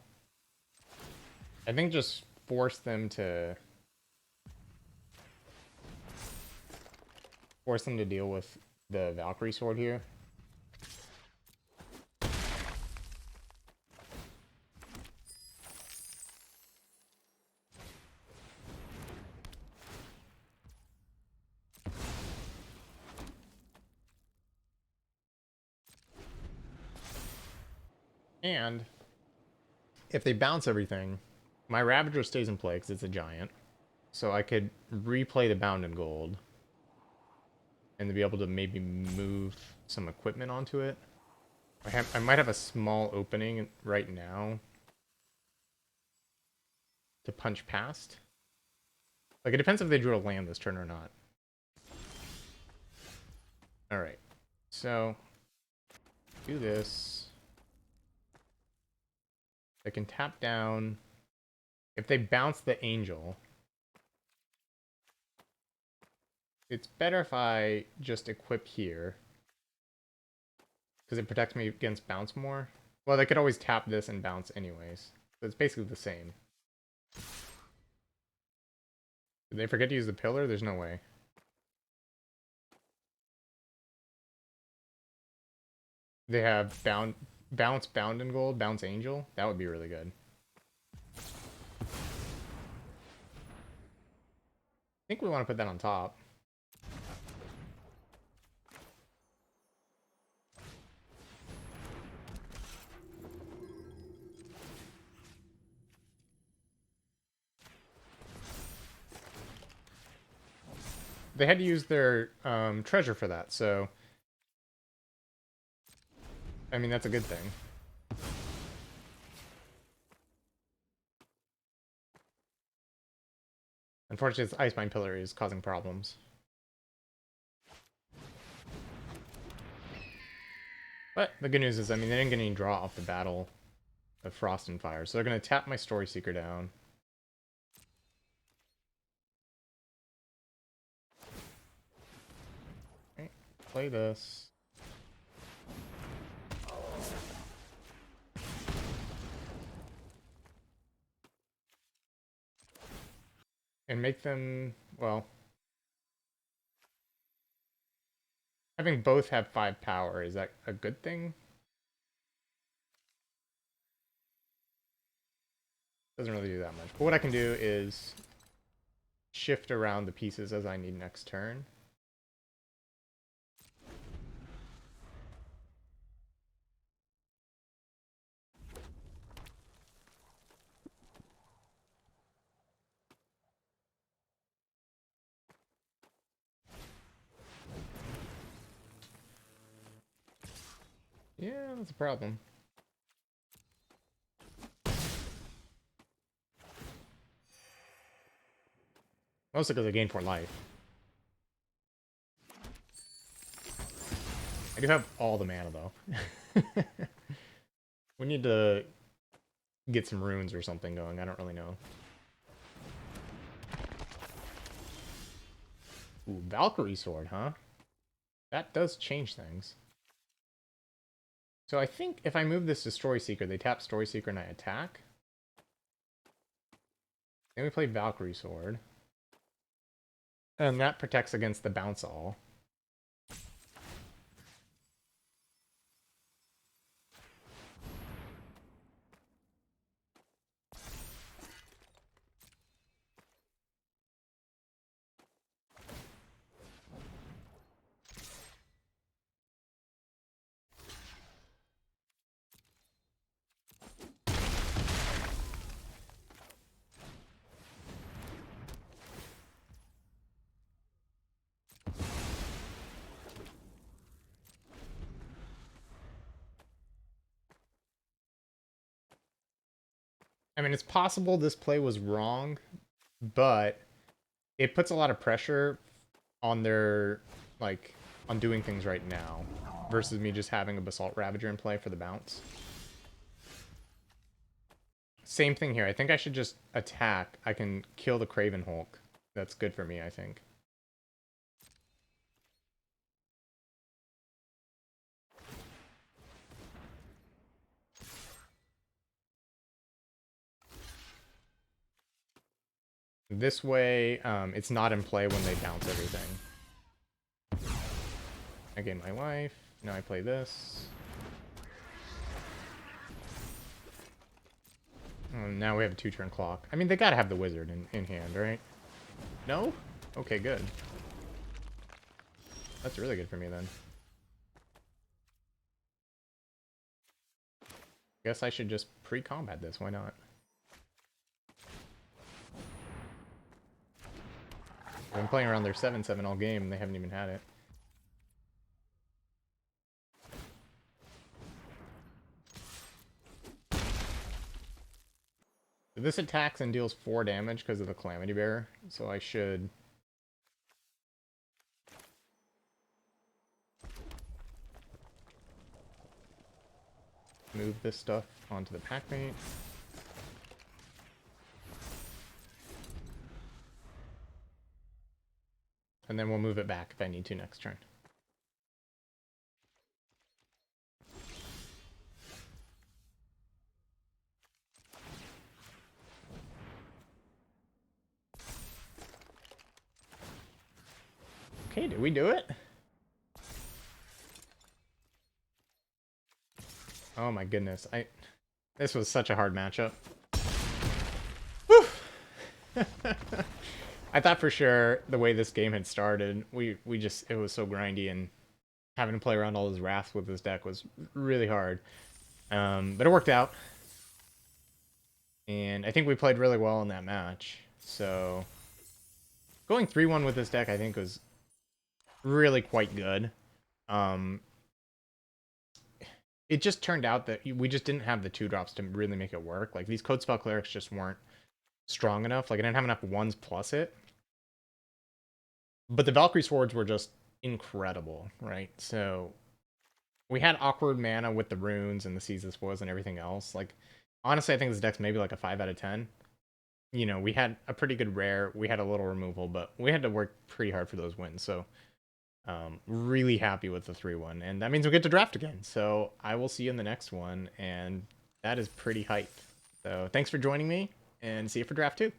I think just force them to... force them to deal with the Valkyrie sword here. And if they bounce everything, my Ravager stays in play because it's a giant. So I could replay the Bound in Gold. And to be able to maybe move some equipment onto it. I might have a small opening right now to punch past. Like, it depends if they drew a land this turn or not. Alright. So, do this. They can tap down. If they bounce the Angel, it's better if I just equip here. Because it protects me against bounce more. Well, they could always tap this and bounce anyways. So it's basically the same. Did they forget to use the pillar? There's no way. They have bounce Bound in Gold, bounce Angel. That would be really good. I think we want to put that on top. they had to use their treasure for that, so I mean that's a good thing. Unfortunately, this Ice Mine Pillar is causing problems. But the good news is, I mean, they didn't get any draw off the Battle of Frost and Fire, so they're going to tap my Story Seeker down. Okay, play this. And make them, well, having both have 5 power, is that a good thing? Doesn't really do that much. But what I can do is shift around the pieces as I need next turn. Yeah, that's a problem. Mostly because I gained 4 life. I do have all the mana, though. We need to get some runes or something going. I don't really know. Ooh, Valkyrie Sword, huh? That does change things. So I think if I move this to Story Seeker, they tap Story Seeker and I attack. Then we play Valkyrie Sword. And that protects against the Bounce All. I mean, it's possible this play was wrong, but it puts a lot of pressure on their, like, on doing things right now, versus me just having a Basalt Ravager in play for the bounce. Same thing here. I think I should just attack. I can kill the Craven Hulk. That's good for me, I think. This way, it's not in play when they bounce everything. I gain my life. Now I play this. Oh, now we have a 2-turn clock. I mean, they gotta have the wizard in hand, right? No? Okay, good. That's really good for me, then. Guess I should just pre-combat this. Why not? I've been playing around their 7/7 all game, and they haven't even had it. This attacks and deals 4 damage because of the Calamity Bearer, so I should... move this stuff onto the Packmate. And then we'll move it back if I need to next turn. Okay, did we do it? Oh my goodness. This was such a hard matchup. Whew! I thought for sure the way this game had started, it was so grindy, and having to play around all those wraths with this deck was really hard. But it worked out. And I think we played really well in that match. So going 3-1 with this deck, I think, was really quite good. It just turned out that we just didn't have the 2-drops to really make it work. Like, these Code Spell Clerics just weren't strong enough. Like, I didn't have enough 1s plus it. But the Valkyrie Swords were just incredible, right? So we had awkward mana with the runes and the Seize the Spoils and everything else. Like, honestly, I think this deck's maybe like a 5 out of 10. You know, we had a pretty good rare. We had a little removal, but we had to work pretty hard for those wins. So really happy with the 3-1. And that means we get to draft again. So I will see you in the next one. And that is pretty hype. So thanks for joining me, and see you for draft 2.